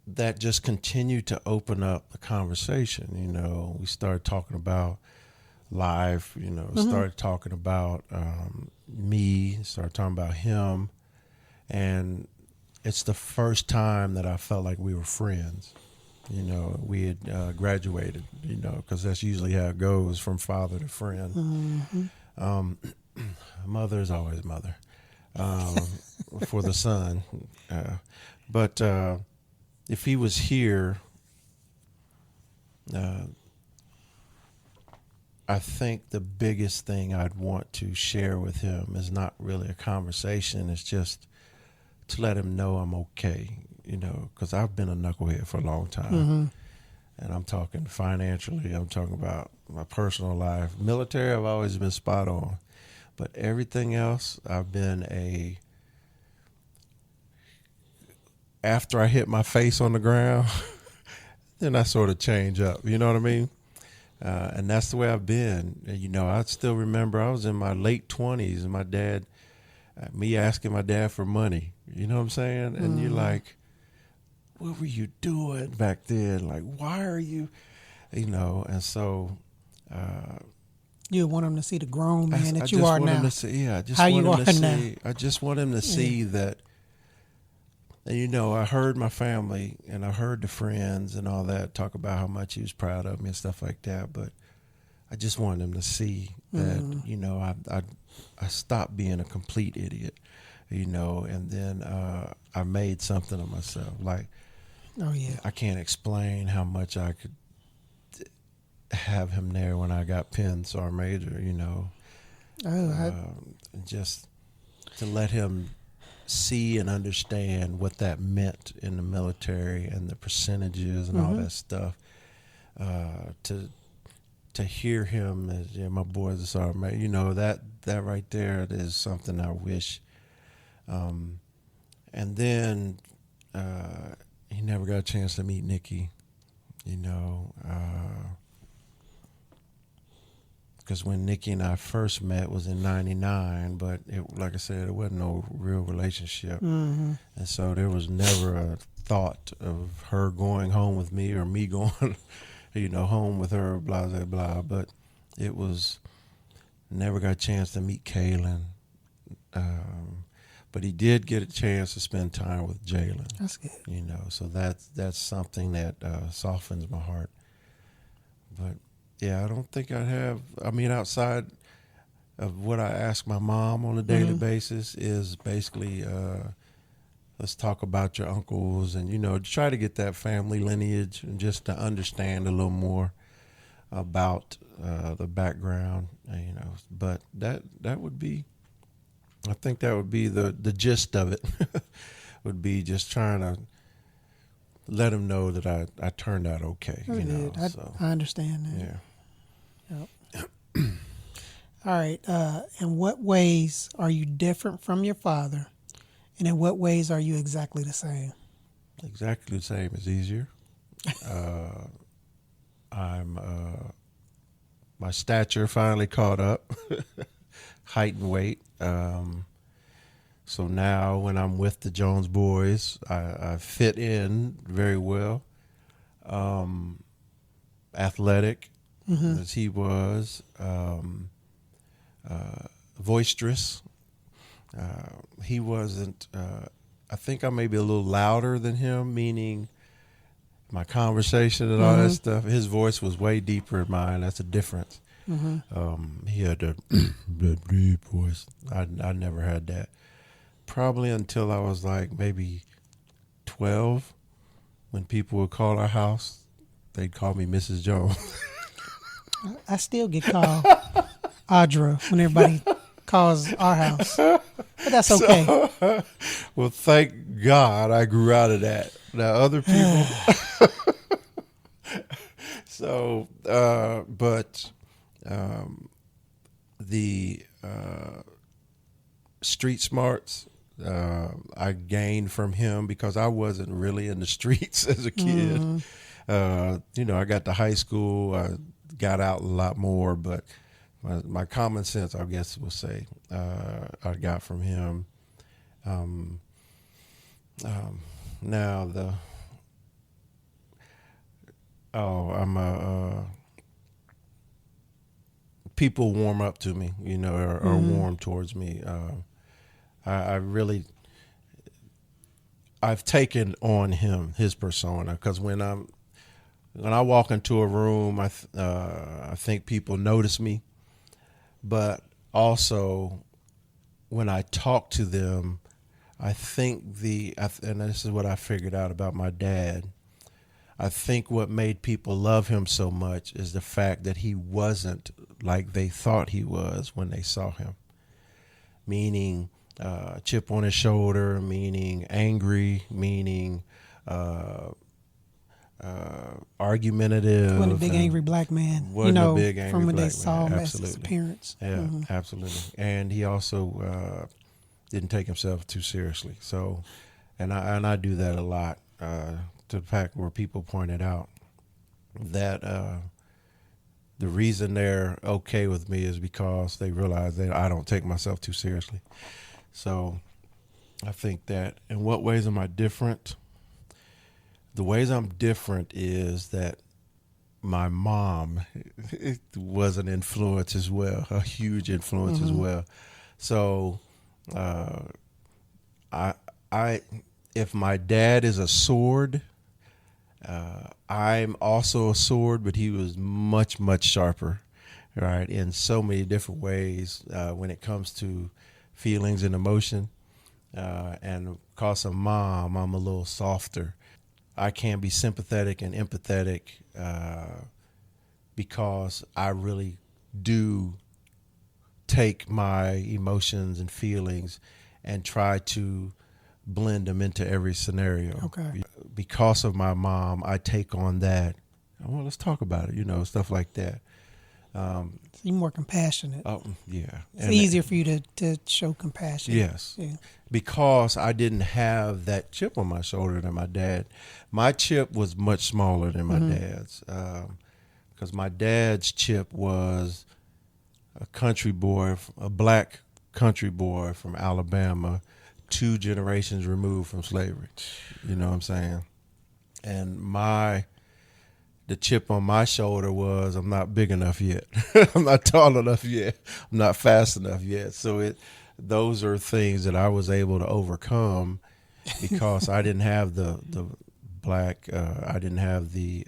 Speaker 1: that just continued to open up the conversation. We started talking about life, started talking about me, started talking about him. And it's the first time that I felt like we were friends. We had graduated, because that's usually how it goes from father to friend. Mother is always mother for the son. But if he was here, I think the biggest thing I'd want to share with him is not really a conversation. It's just to let him know I'm okay, because I've been a knucklehead for a long time. And I'm talking financially. I'm talking about my personal life. Military, I've always been spot on. But everything else, I've been after I hit my face on the ground, then I sort of change up. You know what I mean? And that's the way I've been. And, I still remember I was in my late 20s and my dad, me asking my dad for money. You know what I'm saying? And you're like, what were you doing back then? Like, why are you, and so.
Speaker 2: You want him to see the grown man that
Speaker 1: I
Speaker 2: you
Speaker 1: just
Speaker 2: are
Speaker 1: want
Speaker 2: now.
Speaker 1: him to see, yeah, I just
Speaker 2: How
Speaker 1: want
Speaker 2: you
Speaker 1: him
Speaker 2: are
Speaker 1: to
Speaker 2: now.
Speaker 1: see. I just want him to see that. And I heard my family and I heard the friends and all that talk about how much he was proud of me and stuff like that. But I just wanted him to see that, I stopped being a complete idiot, and then I made something of myself. Like,
Speaker 2: Oh yeah.
Speaker 1: I can't explain how much I could have him there when I got pinned Sergeant Major, just to let him see and understand what that meant in the military and the percentages and all that stuff. To hear him as my boy's a sergeant major, that right there is something I wish. And then he never got a chance to meet Nikki, because when Nikki and I first met was in '99, but like I said, it wasn't no real relationship. And so there was never a thought of her going home with me or me going, home with her, blah, blah, blah. But it was Never got a chance to meet Kaylin. But he did get a chance to spend time with Jalen.
Speaker 2: That's good.
Speaker 1: So that's something that softens my heart. But yeah, I don't think I have. I mean, outside of what I ask my mom on a daily basis is basically, let's talk about your uncles and try to get that family lineage and just to understand a little more about the background. But that would be. I think that would be the gist of it. Would be just trying to let them know that I turned out okay.
Speaker 2: I understand that.
Speaker 1: Yeah.
Speaker 2: Yep. All right. In what ways are you different from your father, and in what ways are you exactly the same?
Speaker 1: Exactly the same is easier. I'm my stature finally caught up, height and weight. So now when I'm with the Jones boys, I fit in very well. Athletic as he was, boisterous. He wasn't. I think I may be a little louder than him, meaning my conversation and all that stuff. His voice was way deeper than mine. That's a difference. He had that deep voice. I never had that. Probably until I was like maybe 12, when people would call our house, they'd call me Mrs. Jones.
Speaker 2: I still get called Audra when everybody calls our house, but that's okay.
Speaker 1: Well, thank God I grew out of that. Now other people. So, but the street smarts I gained from him because I wasn't really in the streets as a kid. I got to high school, I got out a lot more, but my common sense, I guess we'll say, I got from him. Now people warm up to me, or warm towards me. I've taken on his persona, because when I walk into a room, I think people notice me, but also when I talk to them, I think and this is what I figured out about my dad. I think what made people love him so much is the fact that he wasn't like they thought he was when they saw him. Meaning chip on his shoulder, meaning angry, meaning argumentative.
Speaker 2: Wasn't a big angry black man.
Speaker 1: Wasn't a big angry
Speaker 2: from when
Speaker 1: black
Speaker 2: they saw
Speaker 1: man.
Speaker 2: him as his appearance.
Speaker 1: Yeah, absolutely. And he also didn't take himself too seriously. So, and I do that a lot, to the fact where people pointed out that the reason they're okay with me is because they realize that I don't take myself too seriously. So I think that, in what ways am I different? The ways I'm different is that my mom was an influence as well, a huge influence as well. So if my dad is a sword, I'm also a sword, but he was much, much sharper, right? In so many different ways when it comes to feelings and emotion. And because of mom, I'm a little softer. I can be sympathetic and empathetic because I really do take my emotions and feelings and try to blend them into every scenario.
Speaker 2: Okay.
Speaker 1: Because of my mom, I take on that. Well, let's talk about it, stuff like that.
Speaker 2: So you're more compassionate.
Speaker 1: Oh, yeah.
Speaker 2: It's easier for you to show compassion.
Speaker 1: Yes.
Speaker 2: Yeah.
Speaker 1: Because I didn't have that chip on my shoulder than my dad. My chip was much smaller than my dad's. Because my dad's chip was a country boy, a black country boy from Alabama, 2 generations removed from slavery. You know what I'm saying? And the chip on my shoulder was I'm not big enough yet. I'm not tall enough yet. I'm not fast enough yet. So those are things that I was able to overcome because I didn't have the black. I didn't have the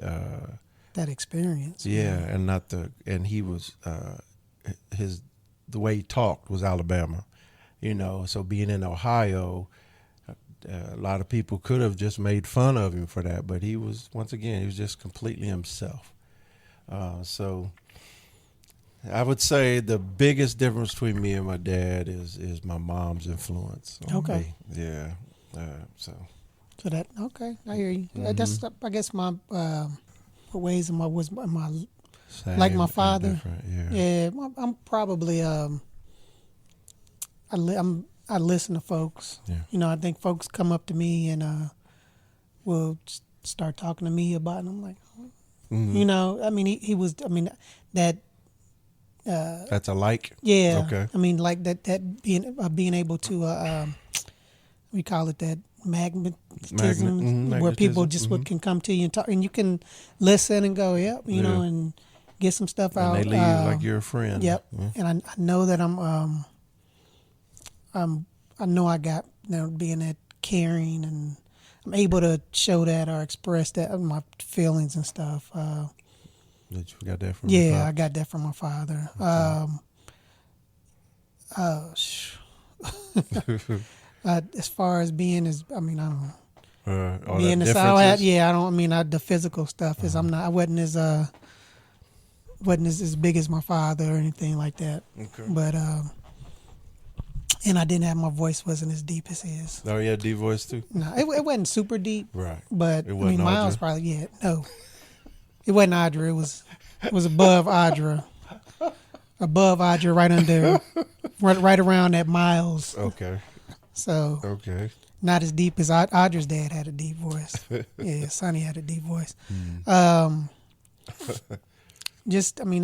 Speaker 2: that experience.
Speaker 1: Yeah, and he was the way he talked was Alabama, So being in Ohio, a lot of people could have just made fun of him for that, but he was just completely himself. So I would say the biggest difference between me and my dad is my mom's influence on me. Yeah. So
Speaker 2: that I hear you. That's I guess my ways in my
Speaker 1: same
Speaker 2: like my father.
Speaker 1: Yeah.
Speaker 2: I'm probably I listen to folks.
Speaker 1: Yeah.
Speaker 2: I think folks come up to me and will start talking to me about it. And I'm like, I mean, he was. I mean, that.
Speaker 1: That's a like.
Speaker 2: Yeah.
Speaker 1: Okay.
Speaker 2: I mean, like that being able to we call it that magnetism, where people just can come to you and talk, and you can listen and go, yep, you know, and get some stuff out.
Speaker 1: And they leave like you're a friend.
Speaker 2: Yep. Yeah. And I know that I know I got being that caring, and I'm able to show that or express that my feelings and stuff.
Speaker 1: Did you got that from? Yeah,
Speaker 2: I got that from my father. As far as being I don't know. Being the South, I don't. I mean, the physical stuff is I wasn't as big as my father or anything like that.
Speaker 1: Okay.
Speaker 2: But and I didn't have my voice wasn't as deep as his.
Speaker 1: Oh, you had deep voice too?
Speaker 2: No, it wasn't super deep.
Speaker 1: Right.
Speaker 2: But
Speaker 1: it wasn't
Speaker 2: Miles probably no. It wasn't Audra. It was above Audra. Above Audra, right under, right around that Miles.
Speaker 1: Okay.
Speaker 2: So.
Speaker 1: Okay.
Speaker 2: Not as deep as Audra's dad had a deep voice. Yeah, Sonny had a deep voice. Just, being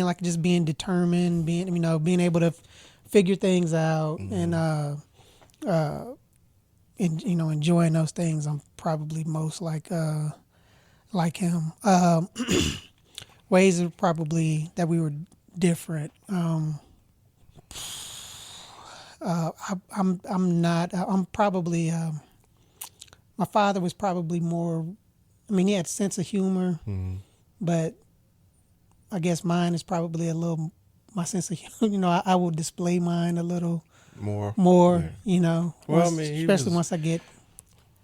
Speaker 2: like just being determined, being able to figure things out, and enjoying those things. I'm probably most like him. Ways of probably that we were different. I'm probably my father was probably more. He had a sense of humor, but I guess mine is probably a little. My sense of humor, I will display mine a little more.
Speaker 1: Yeah. Well,
Speaker 2: especially once I get.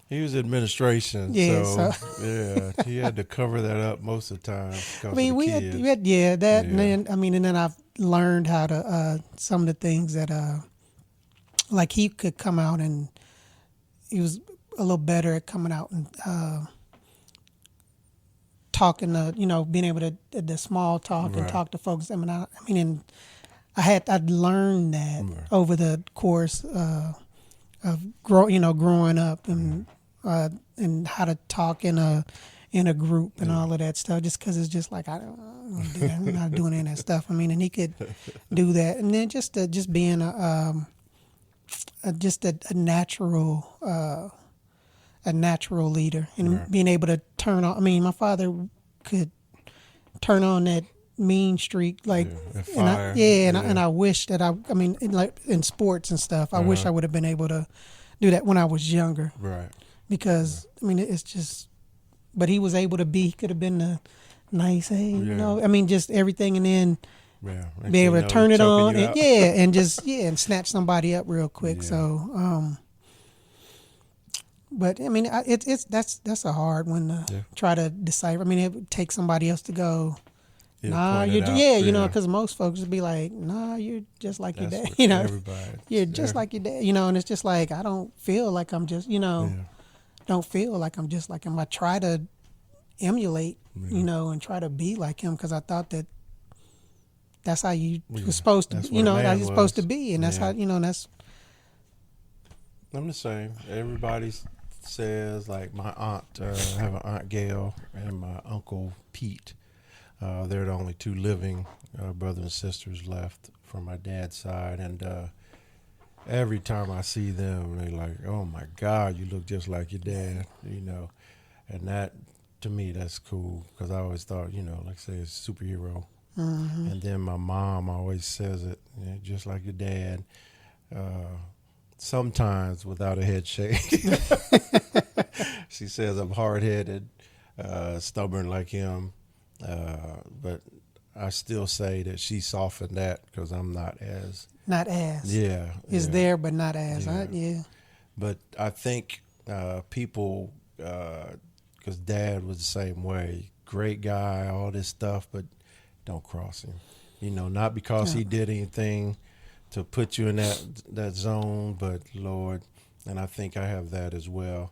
Speaker 1: He was administration, so he had to cover that up most of the time.
Speaker 2: We had that, and then I've learned how to some of the things that like he could come out, and he was a little better at coming out and talking to, being able to the small talk and talk to folks. And I'd learned that over the course of growing up and how to talk in a group and all of that stuff. Just because it's just like I don't do that. I'm not doing any of that stuff. And he could do that, and then just being just a natural leader, and being able to turn on. My father could turn on that mean streak, like fire. And I wish that in sports and stuff. I wish I would have been able to do that when I was younger,
Speaker 1: right?
Speaker 2: Because it's just, but he was able to be. He could have been the nice, just everything, and then.
Speaker 1: Yeah,
Speaker 2: be able to turn it on, and snatch somebody up real quick. Yeah. So, but that's a hard one to try to decipher. It would take somebody else to go. Nah, because most folks would be like, nah, you're just like your dad. You're just like your dad. And it's just like I don't feel like I'm just, don't feel like I'm just like him. I try to emulate, and try to be like him because I thought that. That's how you were supposed to, how you're supposed to be, and that's how, that's.
Speaker 1: I'm the same. Everybody says, like my aunt, I have an Aunt Gail and my Uncle Pete. They're the only two living brothers and sisters left from my dad's side, and every time I see them, they're like, "Oh my God, you look just like your dad," and to me, that's cool because I always thought, like I say, it's a superhero. And then my mom always says it, just like your dad, sometimes without a head shake. She says I'm hard-headed, stubborn like him, but I still say that she softened that because I'm not as.
Speaker 2: Not as.
Speaker 1: Yeah.
Speaker 2: It's there, but not as. Yeah.
Speaker 1: But I think people, because Dad was the same way, great guy, all this stuff, but don't cross him. Not because he did anything to put you in that zone, but Lord, and I think I have that as well,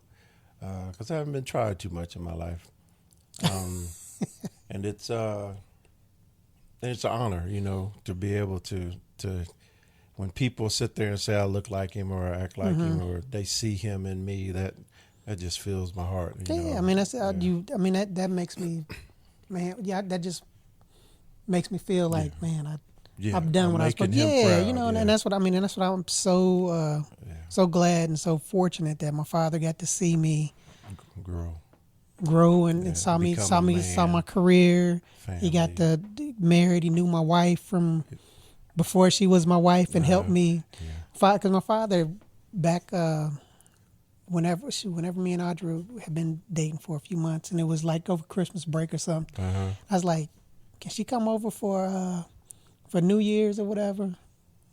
Speaker 1: because I haven't been tried too much in my life, and it's an honor, to be able to when people sit there and say I look like him or I act like him or they see him in me, that just fills my heart.
Speaker 2: I mean that's that makes me, man. Yeah, that just makes me feel like, man, I've done what I was supposed to. Yeah, proud, and that's what I mean. And that's what I'm so so glad and so fortunate that my father got to see me grow and saw my career. Family. He got married. He knew my wife from before she was my wife and helped me. Because my father back whenever me and Audrey had been dating for a few months, and it was like over Christmas break or something. I was like, can she come over for New Year's or whatever? And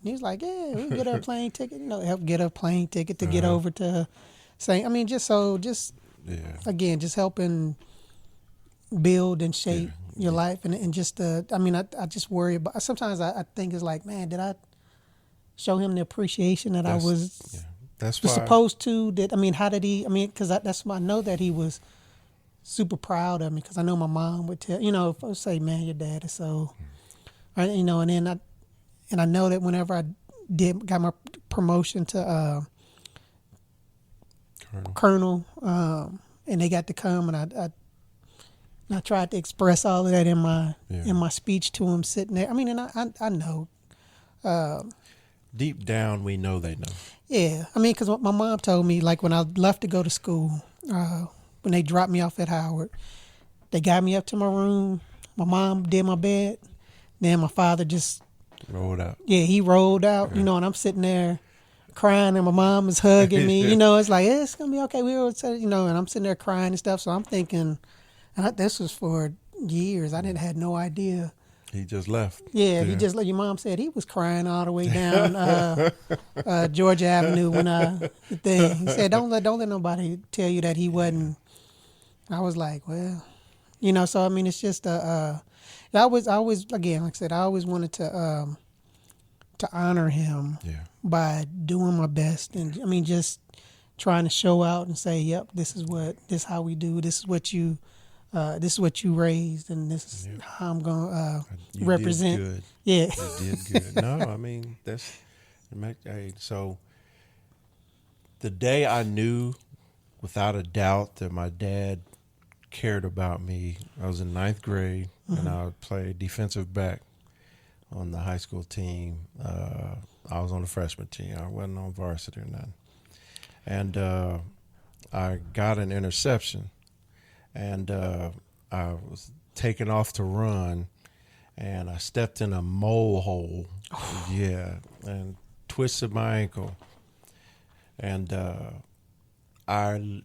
Speaker 2: he was like, yeah, we get her a plane ticket. Help get her a plane ticket to get over to St. I mean, just again, just helping build and shape your life, and just I just worry about. Sometimes I think it's like, man, did I show him the appreciation that I was supposed to? How did he? Because that's why I know that he was super proud of me, because I know my mom would tell, if I would say, man, your dad is so, right, and then I know that whenever I got my promotion to Colonel, and they got to come, and I tried to express all of that in my speech to him sitting there. And I know.
Speaker 1: Deep down, we know they know.
Speaker 2: Yeah, because my mom told me, like, when I left to go to school, when they dropped me off at Howard, they got me up to my room. My mom did my bed. Then my father just
Speaker 1: rolled out.
Speaker 2: Yeah, he rolled out, and I'm sitting there crying, and my mom is hugging me. It's like, it's going to be okay. We were, and I'm sitting there crying and stuff. So I'm thinking, this was for years. I had no idea.
Speaker 1: He just left.
Speaker 2: Yeah, he just left. Your mom said he was crying all the way down Georgia Avenue when the thing. He said, don't let nobody tell you that he wasn't. I was like, well, so it's just I always again, like I said, I always wanted to honor him by doing my best, and just trying to show out and say, yep, this is how we do. This is what you raised, and this is how I'm gonna represent.
Speaker 1: Did good.
Speaker 2: Yeah,
Speaker 1: you did good. No, that's so. The day I knew, without a doubt, that my dad cared about me, I was in 9th grade, and I would play defensive back on the high school team. I was on the freshman team. I wasn't on varsity or nothing. And I got an interception, and I was taken off to run, and I stepped in a mole hole. And twisted my ankle. And I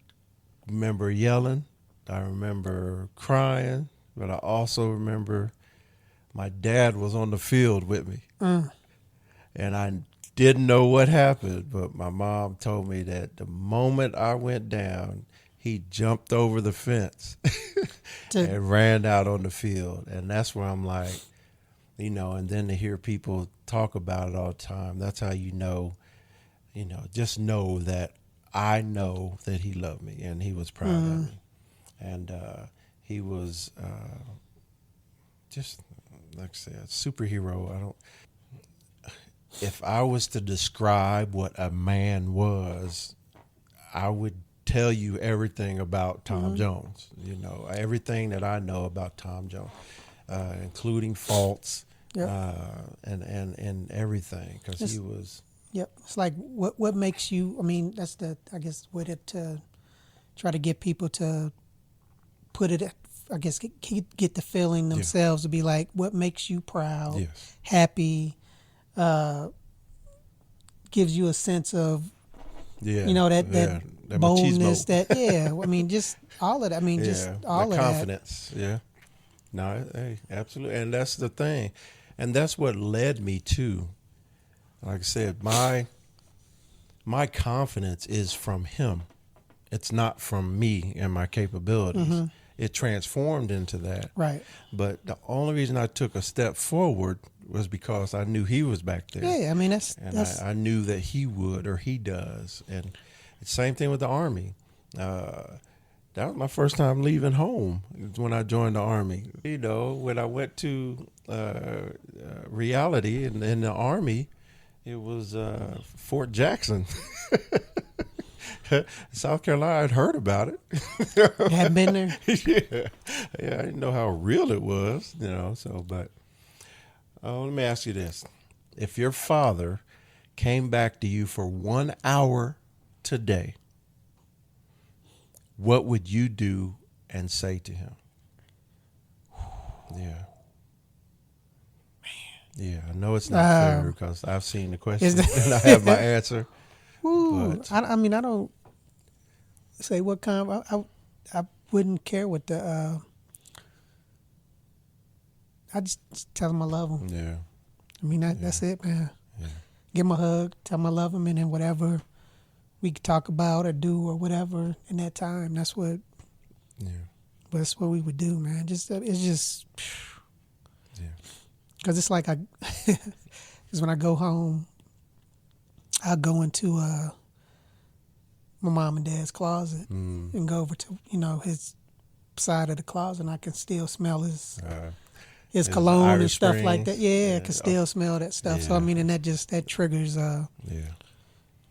Speaker 1: remember yelling. I remember crying, but I also remember my dad was on the field with me. And I didn't know what happened, but my mom told me that the moment I went down, he jumped over the fence and ran out on the field. And that's where I'm like, and then to hear people talk about it all the time, that's how just know that I know that he loved me and he was proud of me. And he was just, like I said, superhero. If I was to describe what a man was, I would tell you everything about Tom Jones. Everything that I know about Tom Jones, including faults, and everything, because he was.
Speaker 2: Yep, it's like what makes you. That's I guess way to try to get people to put it, I guess, get the feeling themselves to be like, what makes you proud, happy, gives you a sense of, that boldness, I mean, just all of that. I mean, just all of
Speaker 1: confidence. That. Yeah. No, hey, absolutely. And that's the thing. And that's what led me to, like I said, my confidence is from him. It's not from me and my capabilities. Mm-hmm. It transformed into that.
Speaker 2: Right.
Speaker 1: But the only reason I took a step forward was because I knew he was back there.
Speaker 2: Yeah, I mean,
Speaker 1: I knew that he would, or he does. And same thing with the Army. That was my first time leaving home when I joined the Army. When I went to reality in the Army, it was Fort Jackson. South Carolina, I'd heard about it.
Speaker 2: You hadn't been there?
Speaker 1: Yeah, I didn't know how real it was, but let me ask you this. If your father came back to you for 1 hour today, what would you do and say to him? Yeah. Man. Yeah, I know it's not fair because I've seen the question and I have my answer.
Speaker 2: But I mean, I don't say what kind of, I wouldn't care what the, I just tell him I love him.
Speaker 1: Yeah.
Speaker 2: I mean, that's it, man. Yeah. Give him a hug, tell him I love him, and then whatever we could talk about or do or whatever in that time, that's what we would do, man. It's just, because it's like because when I go home, I'll go into my mom and dad's closet and go over to, his side of the closet, and I can still smell his cologne Irish and stuff Springs. Like that. Yeah, I can still smell that stuff. Yeah. So, I mean, and that triggers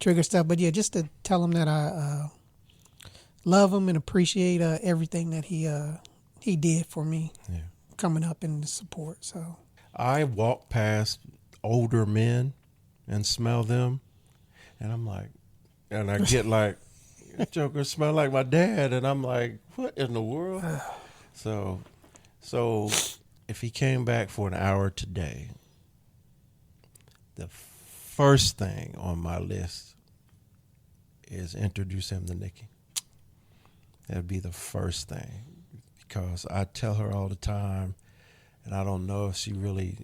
Speaker 2: trigger stuff. But, just to tell him that I love him and appreciate everything that he did for me coming up in the support. So
Speaker 1: I walk past older men and smell them, and I'm like, and I get like, Joker smell like my dad, and I'm like, what in the world? So if he came back for an hour today, the first thing on my list is introduce him to Nikki. That'd be the first thing, because I tell her all the time, and I don't know if she really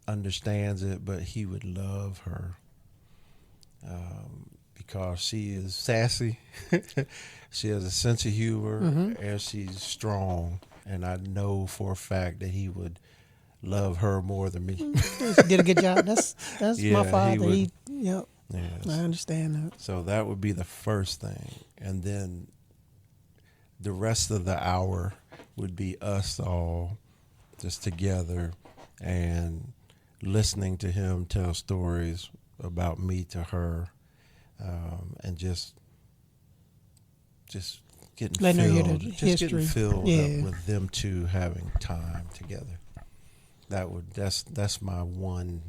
Speaker 1: understands it, but he would love her because she is sassy. She has a sense of humor, and she's strong. And I know for a fact that he would love her more than me.
Speaker 2: He did a good job. That's my father. Yes. I understand that.
Speaker 1: So that would be the first thing. And then the rest of the hour would be us all just together and listening to him tell stories about me to her, and just getting filled up with them two having time together. That's my one,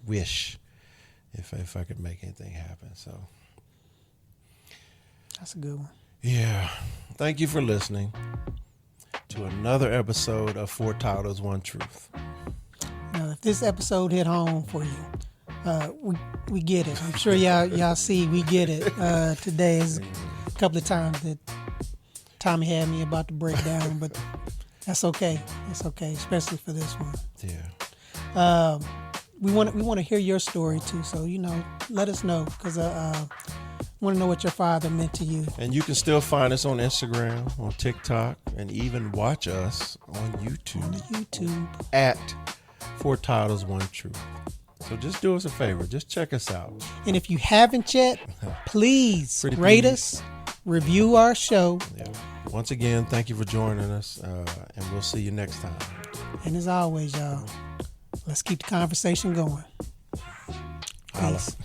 Speaker 1: wish if I could make anything happen. So
Speaker 2: that's a good one.
Speaker 1: Yeah. Thank you for listening to another episode of Four Titles, One Truth.
Speaker 2: Now, if this episode hit home for you, we get it. I'm sure y'all see we get it. Today is a couple of times that Tommy had me about to break down, but that's okay. It's okay, especially for this one.
Speaker 1: Yeah.
Speaker 2: We want to hear your story too. So let us know, because I want to know what your father meant to you.
Speaker 1: And you can still find us on Instagram, on TikTok, and even watch us on YouTube.
Speaker 2: On the YouTube
Speaker 1: at Four Titles, One Truth. So just do us a favor. Just check us out.
Speaker 2: And if you haven't yet, please rate us, review our show.
Speaker 1: Yeah. Once again, thank you for joining us, and we'll see you next time.
Speaker 2: And as always, y'all, let's keep the conversation going. Peace.